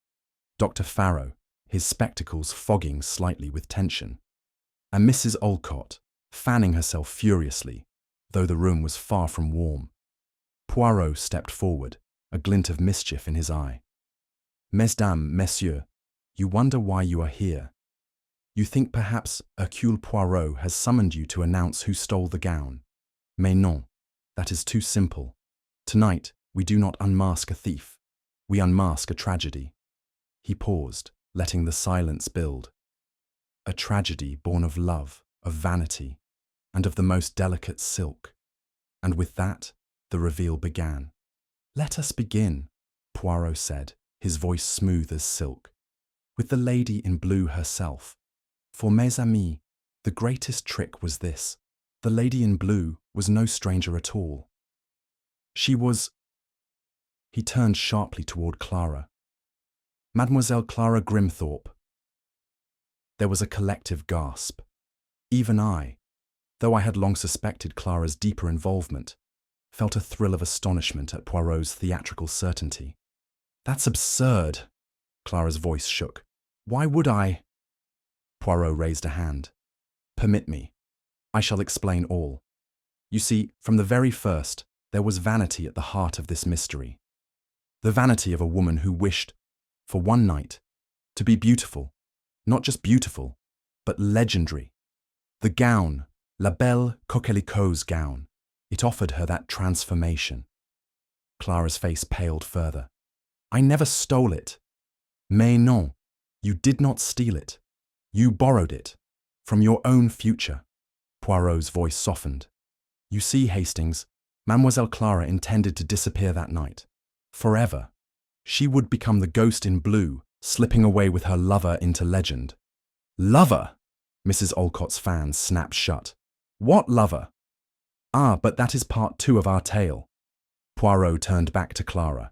Dr. Farrow, his spectacles fogging slightly with tension. And Mrs. Olcott, fanning herself furiously, though the room was far from warm. Poirot stepped forward, a glint of mischief in his eye. "Mesdames, messieurs, you wonder why you are here. You think perhaps Hercule Poirot has summoned you to announce who stole the gown. Mais non, that is too simple. Tonight, we do not unmask a thief. We unmask a tragedy." He paused, letting the silence build. "A tragedy born of love, of vanity, and of the most delicate silk." And with that, the reveal began. "Let us begin," Poirot said, his voice smooth as silk, "with the lady in blue herself. For mes amis, the greatest trick was this: the lady in blue was no stranger at all. She was—" He turned sharply toward Clara. "Mademoiselle Clara Grimthorpe." There was a collective gasp. Even I, though I had long suspected Clara's deeper involvement, felt a thrill of astonishment at Poirot's theatrical certainty. "That's absurd!" Clara's voice shook. "Why would I—" Poirot raised a hand. "Permit me. I shall explain all. You see, from the very first, there was vanity at the heart of this mystery. The vanity of a woman who wished, for one night, To be beautiful. Not just beautiful, but legendary. The gown, La Belle Coquelicot's gown, it offered her that transformation. Clara's face paled further. I never stole it. Mais non, you did not steal it. You borrowed it. From your own future. Poirot's voice softened. You see, Hastings, Mademoiselle Clara intended to disappear that night. Forever. She would become the ghost in blue, slipping away with her lover into legend. Lover? Mrs. Olcott's fan snapped shut. What lover? Ah, but that is part 2 of our tale. Poirot turned back to Clara.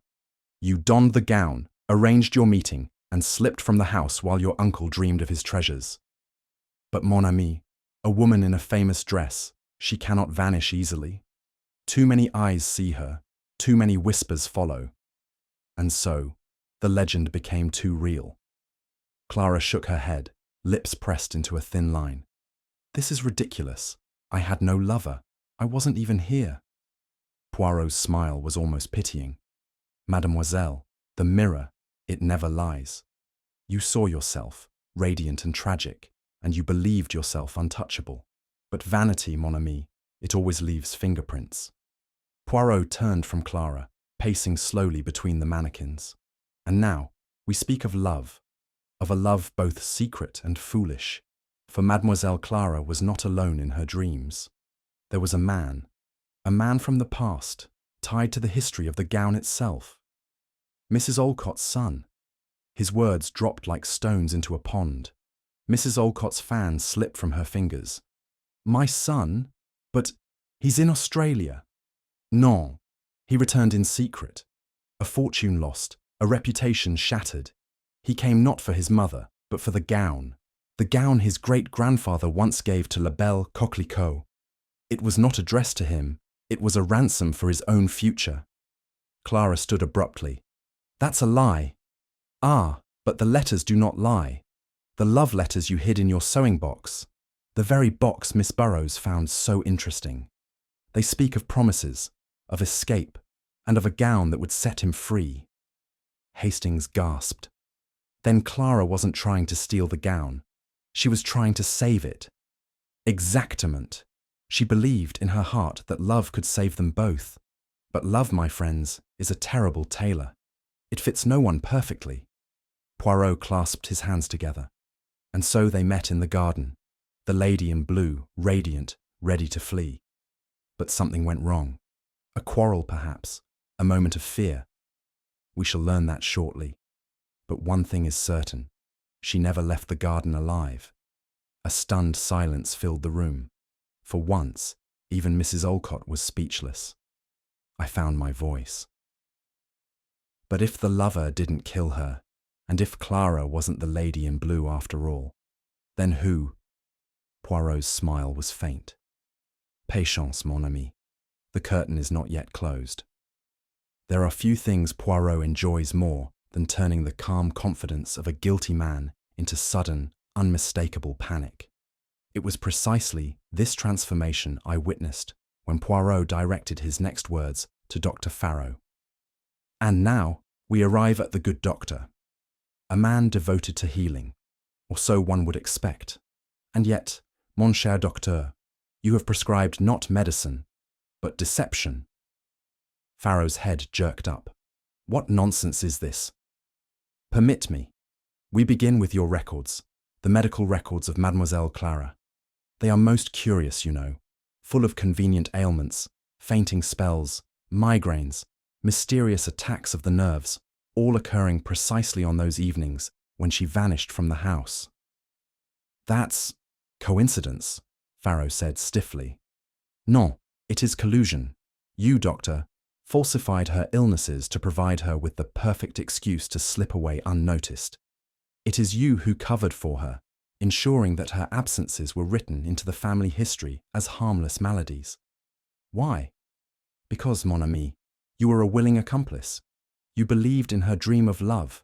You donned the gown, arranged your meeting, and slipped from the house while your uncle dreamed of his treasures. But mon ami, a woman in a famous dress, she cannot vanish easily. Too many eyes see her, too many whispers follow. And so, the legend became too real. Clara shook her head, lips pressed into a thin line. This is ridiculous. I had no lover. I wasn't even here. Poirot's smile was almost pitying. Mademoiselle, the mirror, it never lies. You saw yourself, radiant and tragic, and you believed yourself untouchable. But vanity, mon ami, it always leaves fingerprints. Poirot turned from Clara, pacing slowly between the mannequins. And now, we speak of a love both secret and foolish, for Mademoiselle Clara was not alone in her dreams. There was a man from the past, tied to the history of the gown itself. Mrs. Olcott's son. His words dropped like stones into a pond. Mrs. Olcott's fan slipped from her fingers. My son? But he's in Australia. Non. He returned in secret. A fortune lost, a reputation shattered. He came not for his mother, but for the gown his great-grandfather once gave to La Belle Coquelicot. It was not addressed to him, it was a ransom for his own future. Clara stood abruptly. That's a lie. Ah, but the letters do not lie. The love letters you hid in your sewing box. The very box Miss Burrows found so interesting. They speak of promises, of escape, and of a gown that would set him free. Hastings gasped. Then Clara wasn't trying to steal the gown. She was trying to save it. Exactement. She believed in her heart that love could save them both. But love, my friends, is a terrible tailor. It fits no one perfectly. Poirot clasped his hands together. And so they met in the garden, the lady in blue, radiant, ready to flee. But something went wrong. A quarrel, perhaps, a moment of fear. We shall learn that shortly. But one thing is certain. She never left the garden alive. A stunned silence filled the room. For once, even Mrs. Olcott was speechless. I found my voice. But if the lover didn't kill her, and if Clara wasn't the lady in blue after all, then who? Poirot's smile was faint. Patience, mon ami. The curtain is not yet closed. There are few things Poirot enjoys more than turning the calm confidence of a guilty man into sudden, unmistakable panic. It was precisely this transformation I witnessed when Poirot directed his next words to Dr. Farrow. And now we arrive at the good doctor, a man devoted to healing, or so one would expect. And yet, mon cher docteur, you have prescribed not medicine, but deception. Farrow's head jerked up. What nonsense is this? Permit me. We begin with your records, the medical records of Mademoiselle Clara. They are most curious, you know, full of convenient ailments, fainting spells, migraines, mysterious attacks of the nerves, all occurring precisely on those evenings when she vanished from the house. That's coincidence, Farrow said stiffly. Non, it is collusion. You, doctor, falsified her illnesses to provide her with the perfect excuse to slip away unnoticed. It is you who covered for her, ensuring that her absences were written into the family history as harmless maladies. Why? Because, mon ami, you were a willing accomplice. You believed in her dream of love,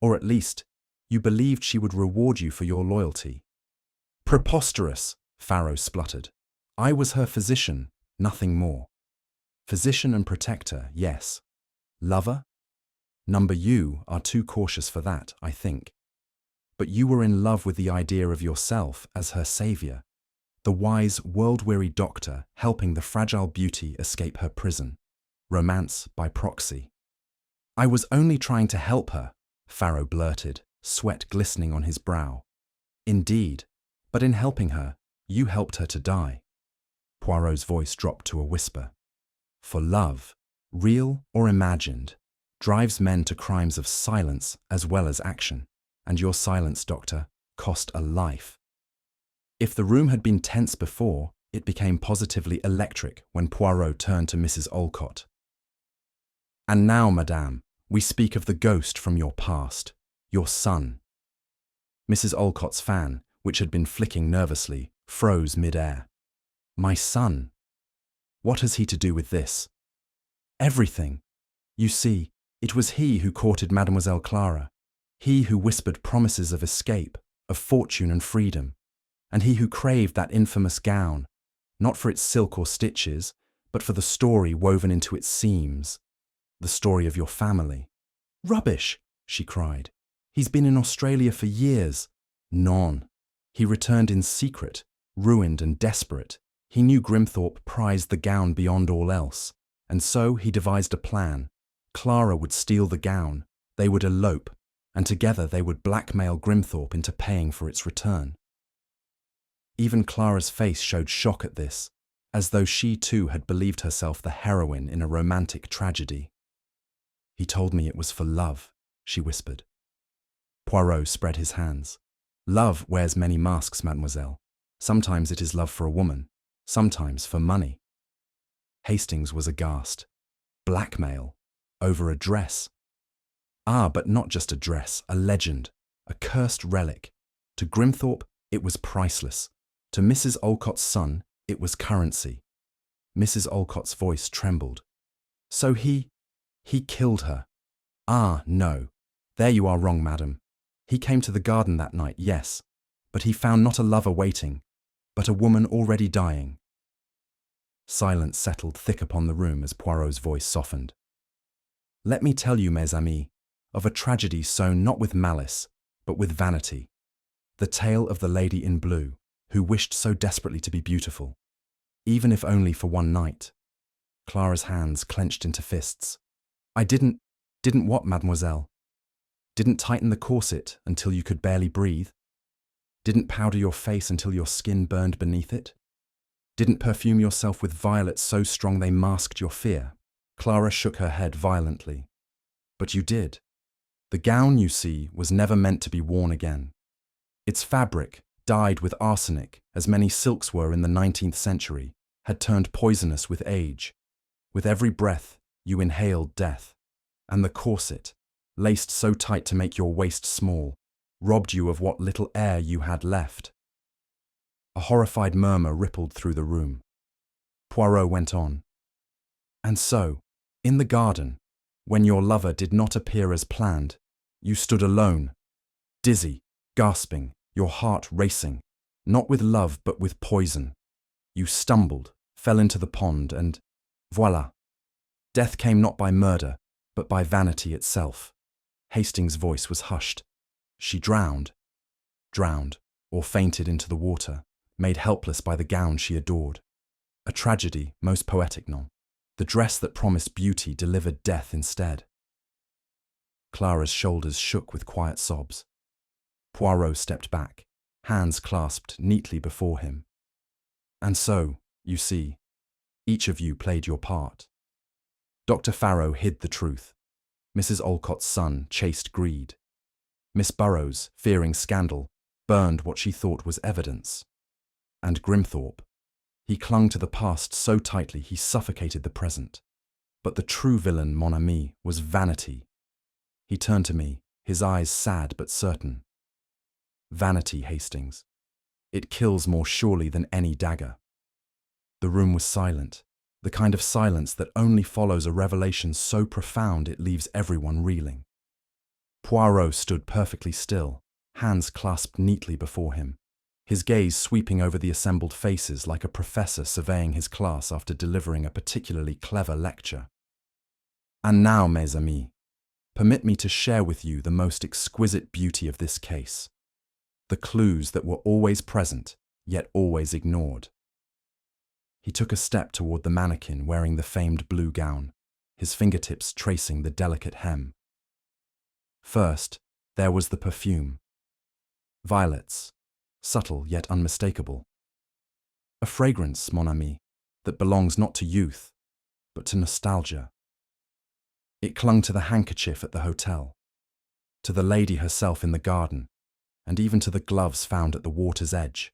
or at least, you believed she would reward you for your loyalty. Preposterous, Farrow spluttered. I was her physician, nothing more. Physician and protector, yes. Lover? Number you are too cautious for that, I think. but you were in love with the idea of yourself as her savior, the wise, world-weary doctor helping the fragile beauty escape her prison. Romance by proxy. I was only trying to help her, Poirot blurted, sweat glistening on his brow. Indeed, but in helping her, you helped her to die. Poirot's voice dropped to a whisper. For love, real or imagined, drives men to crimes of silence as well as action, and your silence, Doctor, cost a life. If the room had been tense before, it became positively electric when Poirot turned to Mrs. Olcott. And now, madame, we speak of the ghost from your past, your son. Mrs. Olcott's fan, which had been flicking nervously, froze mid-air. My son? What has he to do with this? Everything. You see, it was he who courted Mademoiselle Clara, he who whispered promises of escape, of fortune and freedom, and he who craved that infamous gown, not for its silk or stitches, but for the story woven into its seams, the story of your family. Rubbish, she cried. He's been in Australia for years. Non. He returned in secret, ruined and desperate. He knew Grimthorpe prized the gown beyond all else, and so he devised a plan. Clara would steal the gown, they would elope, and together they would blackmail Grimthorpe into paying for its return. Even Clara's face showed shock at this, as though she too had believed herself the heroine in a romantic tragedy. He told me it was for love, she whispered. Poirot spread his hands. Love wears many masks, mademoiselle. Sometimes it is love for a woman, sometimes for money. Hastings was aghast. Blackmail? Over a dress? Ah, but not just a dress, a legend, a cursed relic. To Grimthorpe, it was priceless. To Mrs. Olcott's son, it was currency. Mrs. Olcott's voice trembled. So he killed her. Ah, no. There you are wrong, madam. He came to the garden that night, yes, but he found not a lover waiting, but a woman already dying. Silence settled thick upon the room as Poirot's voice softened. Let me tell you, mes amis, of a tragedy sown not with malice, but with vanity. The tale of the lady in blue, who wished so desperately to be beautiful, even if only for one night. Clara's hands clenched into fists. I didn't what, mademoiselle? Didn't tighten the corset until you could barely breathe? Didn't powder your face until your skin burned beneath it? Didn't perfume yourself with violets so strong they masked your fear? Clara shook her head violently. But you did. The gown, you see, was never meant to be worn again. Its fabric, dyed with arsenic, as many silks were in the 19th century, had turned poisonous with age. With every breath, you inhaled death. And the corset, laced so tight to make your waist small, robbed you of what little air you had left. A horrified murmur rippled through the room. Poirot went on. And so, in the garden, when your lover did not appear as planned, you stood alone, dizzy, gasping, your heart racing, not with love but with poison. You stumbled, fell into the pond, and voila. Death came not by murder, but by vanity itself. Hastings' voice was hushed. She drowned, or fainted into the water, made helpless by the gown she adored. A tragedy most poetic, non? The dress that promised beauty delivered death instead. Clara's shoulders shook with quiet sobs. Poirot stepped back, hands clasped neatly before him. And so, you see, each of you played your part. Dr. Poirot hid the truth. Mrs. Olcott's son chased greed. Miss Burrows, fearing scandal, burned what she thought was evidence. And Grimthorpe, he clung to the past so tightly he suffocated the present. But the true villain, mon ami, was vanity. He turned to me, his eyes sad but certain. Vanity, Hastings. It kills more surely than any dagger. The room was silent, the kind of silence that only follows a revelation so profound it leaves everyone reeling. Poirot stood perfectly still, hands clasped neatly before him, his gaze sweeping over the assembled faces like a professor surveying his class after delivering a particularly clever lecture. And now, mes amis, permit me to share with you the most exquisite beauty of this case. the clues that were always present, yet always ignored. He took a step toward the mannequin wearing the famed blue gown, his fingertips tracing the delicate hem. First, there was the perfume. Violets, subtle yet unmistakable. A fragrance, mon ami, that belongs not to youth, but to nostalgia. It clung to the handkerchief at the hotel, to the lady herself in the garden, and even to the gloves found at the water's edge.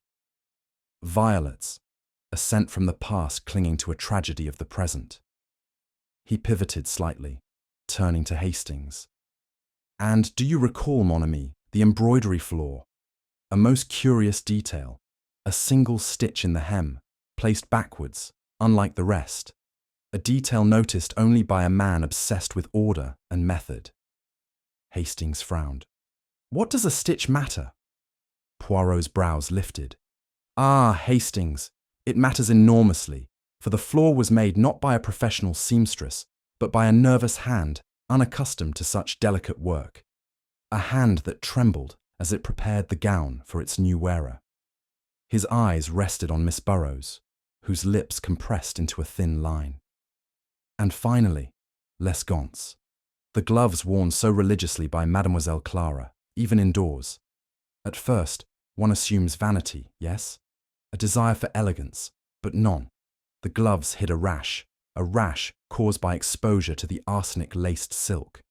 Violets, a scent from the past clinging to a tragedy of the present. He pivoted slightly, turning to Hastings. And do you recall, mon ami, the embroidery flaw? A most curious detail, a single stitch in the hem, placed backwards, unlike the rest. A detail noticed only by a man obsessed with order and method. Hastings frowned. What does a stitch matter? Poirot's brows lifted. Ah, Hastings, it matters enormously, for the flaw was made not by a professional seamstress, but by a nervous hand unaccustomed to such delicate work. A hand that trembled as it prepared the gown for its new wearer. His eyes rested on Miss Burrows, whose lips compressed into a thin line. And finally, l'esgance, the gloves worn so religiously by Mademoiselle Clara, even indoors. At first, one assumes vanity, yes? A desire for elegance, but none. The gloves hid a rash caused by exposure to the arsenic-laced silk.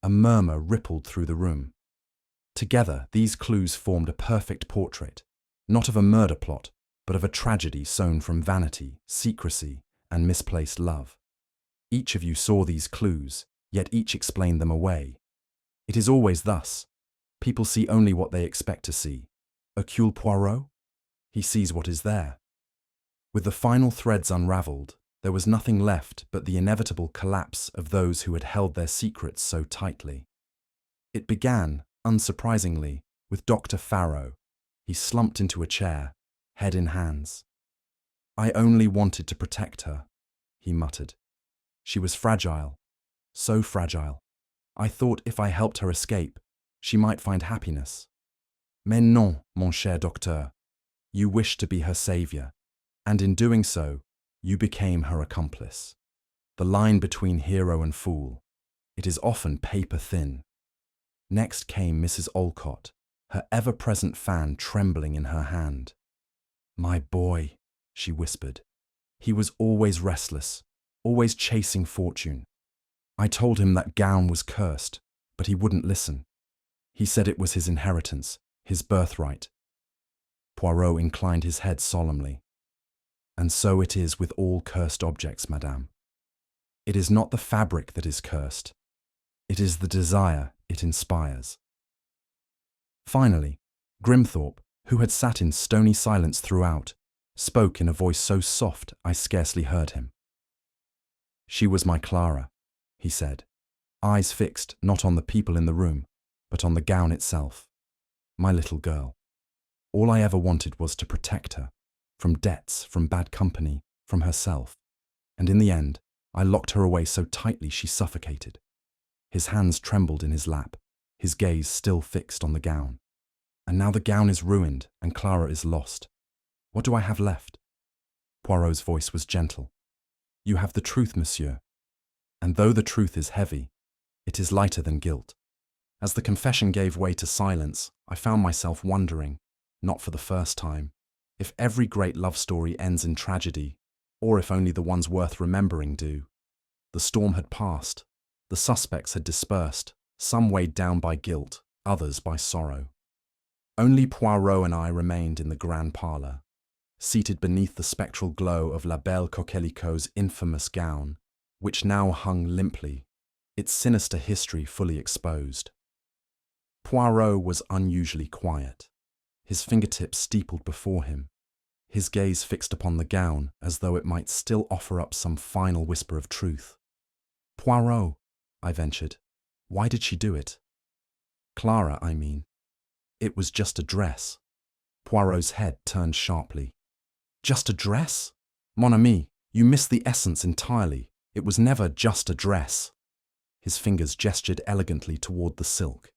A murmur rippled through the room. Together, these clues formed a perfect portrait, not of a murder plot, but of a tragedy sown from vanity, secrecy, and misplaced love. Each of you saw these clues, yet each explained them away. It is always thus. People see only what they expect to see. Hercule Poirot? He sees what is there. With the final threads unravelled, there was nothing left but the inevitable collapse of those who had held their secrets so tightly. It began, unsurprisingly, with Dr. Farrow. He slumped into a chair, head in hands. I only wanted to protect her, he muttered. She was fragile, so fragile. I thought if I helped her escape, she might find happiness. Mais non, mon cher docteur. You wished to be her saviour, and in doing so, you became her accomplice. The line between hero and fool, it is often paper thin. Next came Mrs. Olcott, her ever-present fan trembling in her hand. My boy, she whispered. He was always restless, always chasing fortune. I told him that gown was cursed, but he wouldn't listen. He said it was his inheritance, his birthright. Poirot inclined his head solemnly. And so it is with all cursed objects, madame. It is not the fabric that is cursed. It is the desire it inspires. Finally, Grimthorpe, who had sat in stony silence throughout, spoke in a voice so soft I scarcely heard him. She was my Clara, he said, eyes fixed not on the people in the room, but on the gown itself. My little girl. All I ever wanted was to protect her, from debts, from bad company, from herself. And in the end, I locked her away so tightly she suffocated. His hands trembled in his lap, his gaze still fixed on the gown. And now the gown is ruined and Clara is lost. What do I have left? Poirot's voice was gentle. You have the truth, monsieur. And though the truth is heavy, it is lighter than guilt. As the confession gave way to silence, I found myself wondering, not for the first time, if every great love story ends in tragedy, or if only the ones worth remembering do. The storm had passed. The suspects had dispersed, some weighed down by guilt, others by sorrow. Only Poirot and I remained in the grand parlour, seated beneath the spectral glow of La Belle Coquelico's infamous gown, which now hung limply, its sinister history fully exposed. Poirot was unusually quiet, his fingertips steepled before him, his gaze fixed upon the gown as though it might still offer up some final whisper of truth. Poirot, I ventured, why did she do it? Clara, I mean. It was just a dress. Poirot's head turned sharply. Just a dress? Mon ami, you miss the essence entirely. It was never just a dress. His fingers gestured elegantly toward the silk.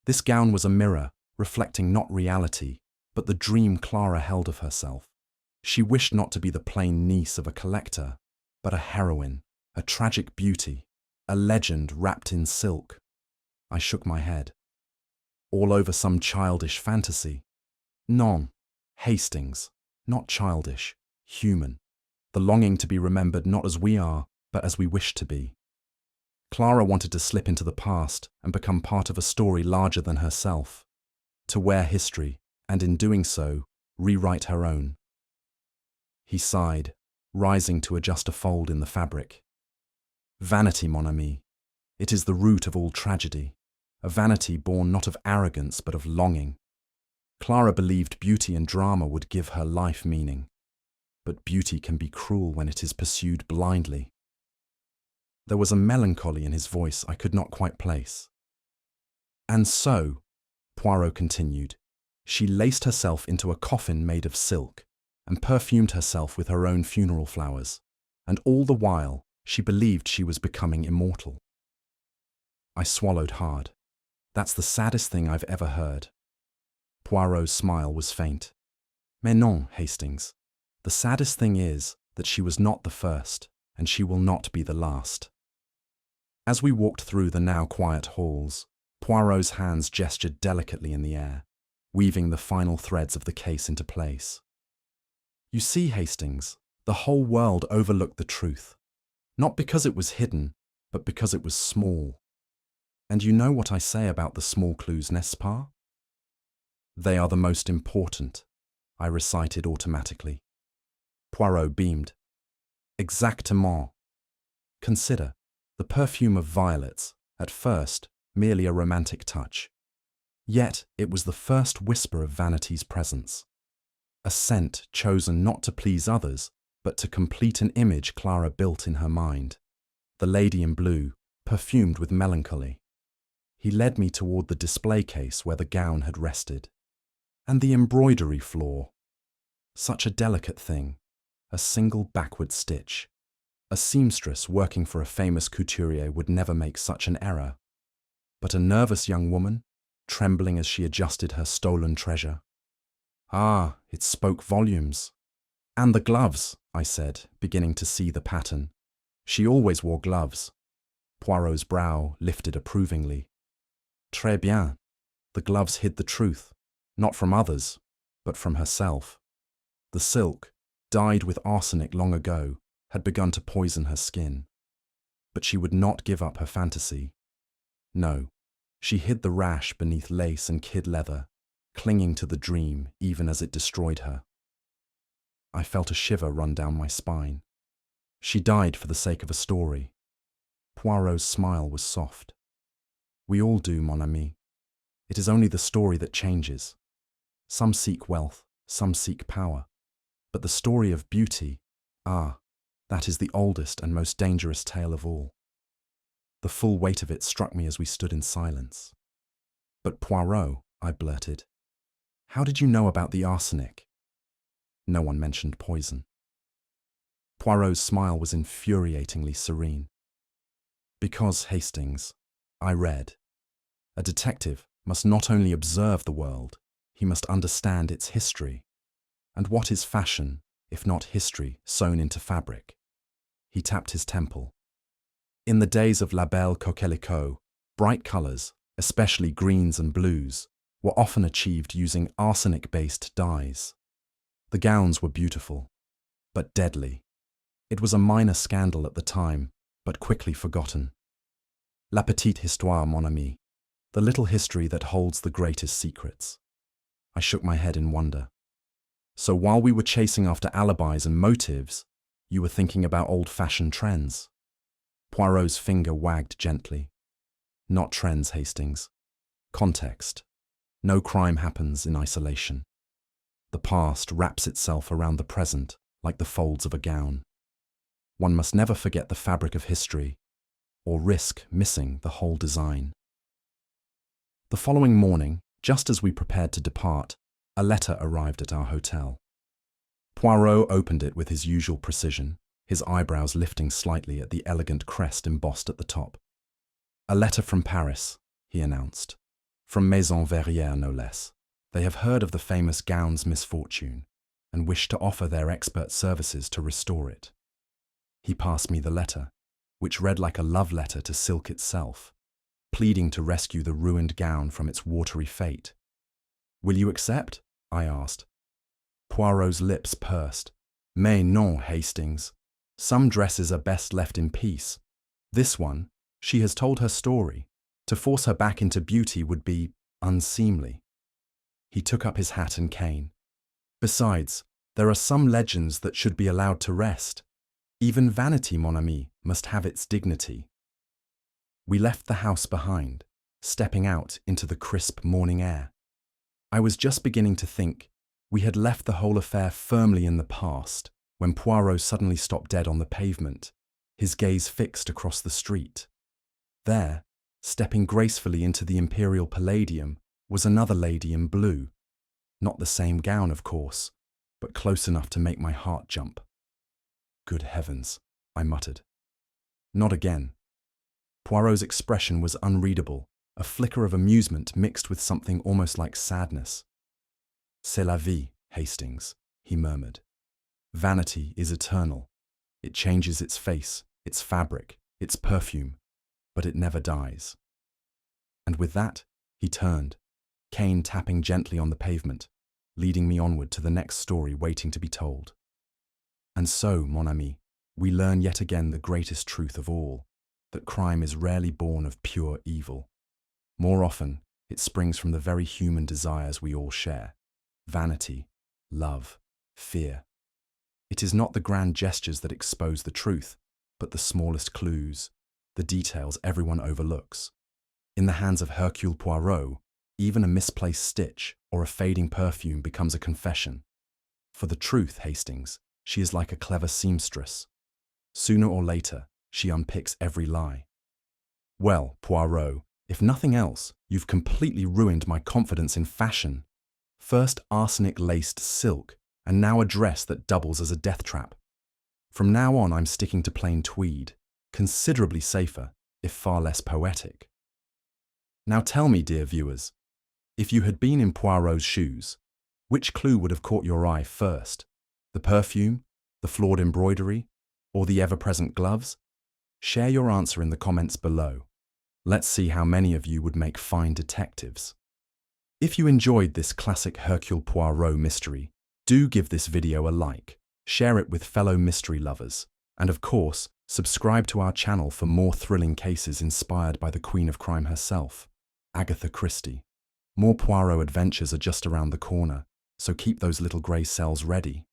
This gown was a mirror, reflecting not reality, but the dream Clara held of herself. She wished not to be the plain niece of a collector, but a heroine, a tragic beauty, a legend wrapped in silk. I shook my head. All over some childish fantasy. Non, Hastings, not childish, human. The longing to be remembered not as we are, but as we wish to be. Clara wanted to slip into the past and become part of a story larger than herself, to wear history, and in doing so, rewrite her own. He sighed, rising to adjust a fold in the fabric. Vanity, mon ami. It is the root of all tragedy, a vanity born not of arrogance but of longing. Clara believed beauty and drama would give her life meaning, but beauty can be cruel when it is pursued blindly. There was a melancholy in his voice I could not quite place. And so, Poirot continued, she laced herself into a coffin made of silk and perfumed herself with her own funeral flowers, and all the while she believed she was becoming immortal. I swallowed hard. That's the saddest thing I've ever heard. Poirot's smile was faint. Mais non, Hastings. The saddest thing is that she was not the first, and she will not be the last. As we walked through the now quiet halls, Poirot's hands gestured delicately in the air, weaving the final threads of the case into place. You see, Hastings, the whole world overlooked the truth, not because it was hidden, but because it was small. And you know what I say about the small clues, n'est-ce pas? They are the most important, I recited automatically. Poirot beamed. Exactement. Consider, the perfume of violets, at first, merely a romantic touch. Yet it was the first whisper of vanity's presence. A scent chosen not to please others, but to complete an image Clara built in her mind. The lady in blue, perfumed with melancholy. He led me toward the display case where the gown had rested. And the embroidery floor. Such a delicate thing, a single backward stitch. A seamstress working for a famous couturier would never make such an error. But a nervous young woman, trembling as she adjusted her stolen treasure. Ah, it spoke volumes. And the gloves, I said, beginning to see the pattern. She always wore gloves. Poirot's brow lifted approvingly. Très bien. The gloves hid the truth, not from others, but from herself. The silk, dyed with arsenic long ago, had begun to poison her skin. But she would not give up her fantasy. No, she hid the rash beneath lace and kid leather, clinging to the dream even as it destroyed her. I felt a shiver run down my spine. She died for the sake of a story. Poirot's smile was soft. We all do, mon ami. It is only the story that changes. Some seek wealth, some seek power. But the story of beauty, that is the oldest and most dangerous tale of all. The full weight of it struck me as we stood in silence. But Poirot, I blurted, how did you know about the arsenic? No one mentioned poison. Poirot's smile was infuriatingly serene. Because, Hastings, I read. A detective must not only observe the world, he must understand its history. And what is fashion, if not history sewn into fabric? He tapped his temple. In the days of La Belle Coquelicot, bright colours, especially greens and blues, were often achieved using arsenic-based dyes. The gowns were beautiful, but deadly. It was a minor scandal at the time, but quickly forgotten. La petite histoire, mon ami, the little history that holds the greatest secrets. I shook my head in wonder. So while we were chasing after alibis and motives, you were thinking about old-fashioned trends. Poirot's finger wagged gently. Not trends, Hastings. Context. No crime happens in isolation. The past wraps itself around the present like the folds of a gown. One must never forget the fabric of history, or risk missing the whole design. The following morning, just as we prepared to depart, a letter arrived at our hotel. Poirot opened it with his usual precision, his eyebrows lifting slightly at the elegant crest embossed at the top. A letter from Paris, he announced. From Maison Verrières, no less. They have heard of the famous gown's misfortune and wish to offer their expert services to restore it. He passed me the letter, which read like a love letter to silk itself, pleading to rescue the ruined gown from its watery fate. "Will you accept?" I asked. Poirot's lips pursed. "Mais non, Hastings. Some dresses are best left in peace. This one, she has told her story. To force her back into beauty would be unseemly." He took up his hat and cane. "Besides, there are some legends that should be allowed to rest. Even vanity, mon ami, must have its dignity." We left the house behind, stepping out into the crisp morning air. I was just beginning to think we had left the whole affair firmly in the past when Poirot suddenly stopped dead on the pavement, his gaze fixed across the street. There, stepping gracefully into the Imperial Palladium, was another lady in blue. Not the same gown, of course, but close enough to make my heart jump. "Good heavens," I muttered. "Not again." Poirot's expression was unreadable, a flicker of amusement mixed with something almost like sadness. "C'est la vie, Hastings," he murmured. "Vanity is eternal. It changes its face, its fabric, its perfume, but it never dies." And with that, he turned, cane tapping gently on the pavement, leading me onward to the next story waiting to be told. And so, mon ami, we learn yet again the greatest truth of all, that crime is rarely born of pure evil. More often, it springs from the very human desires we all share: vanity, love, fear. It is not the grand gestures that expose the truth, but the smallest clues, the details everyone overlooks. In the hands of Hercule Poirot, even a misplaced stitch or a fading perfume becomes a confession. For the truth, Hastings, she is like a clever seamstress. Sooner or later, she unpicks every lie. Well, Poirot, if nothing else, you've completely ruined my confidence in fashion. First arsenic-laced silk, and now a dress that doubles as a death trap. From now on, I'm sticking to plain tweed, considerably safer, if far less poetic. Now tell me, dear viewers, if you had been in Poirot's shoes, which clue would have caught your eye first? The perfume, the flawed embroidery, or the ever-present gloves? Share your answer in the comments below. Let's see how many of you would make fine detectives. If you enjoyed this classic Hercule Poirot mystery, do give this video a like, share it with fellow mystery lovers, and of course, subscribe to our channel for more thrilling cases inspired by the Queen of Crime herself, Agatha Christie. More Poirot adventures are just around the corner, so keep those little grey cells ready.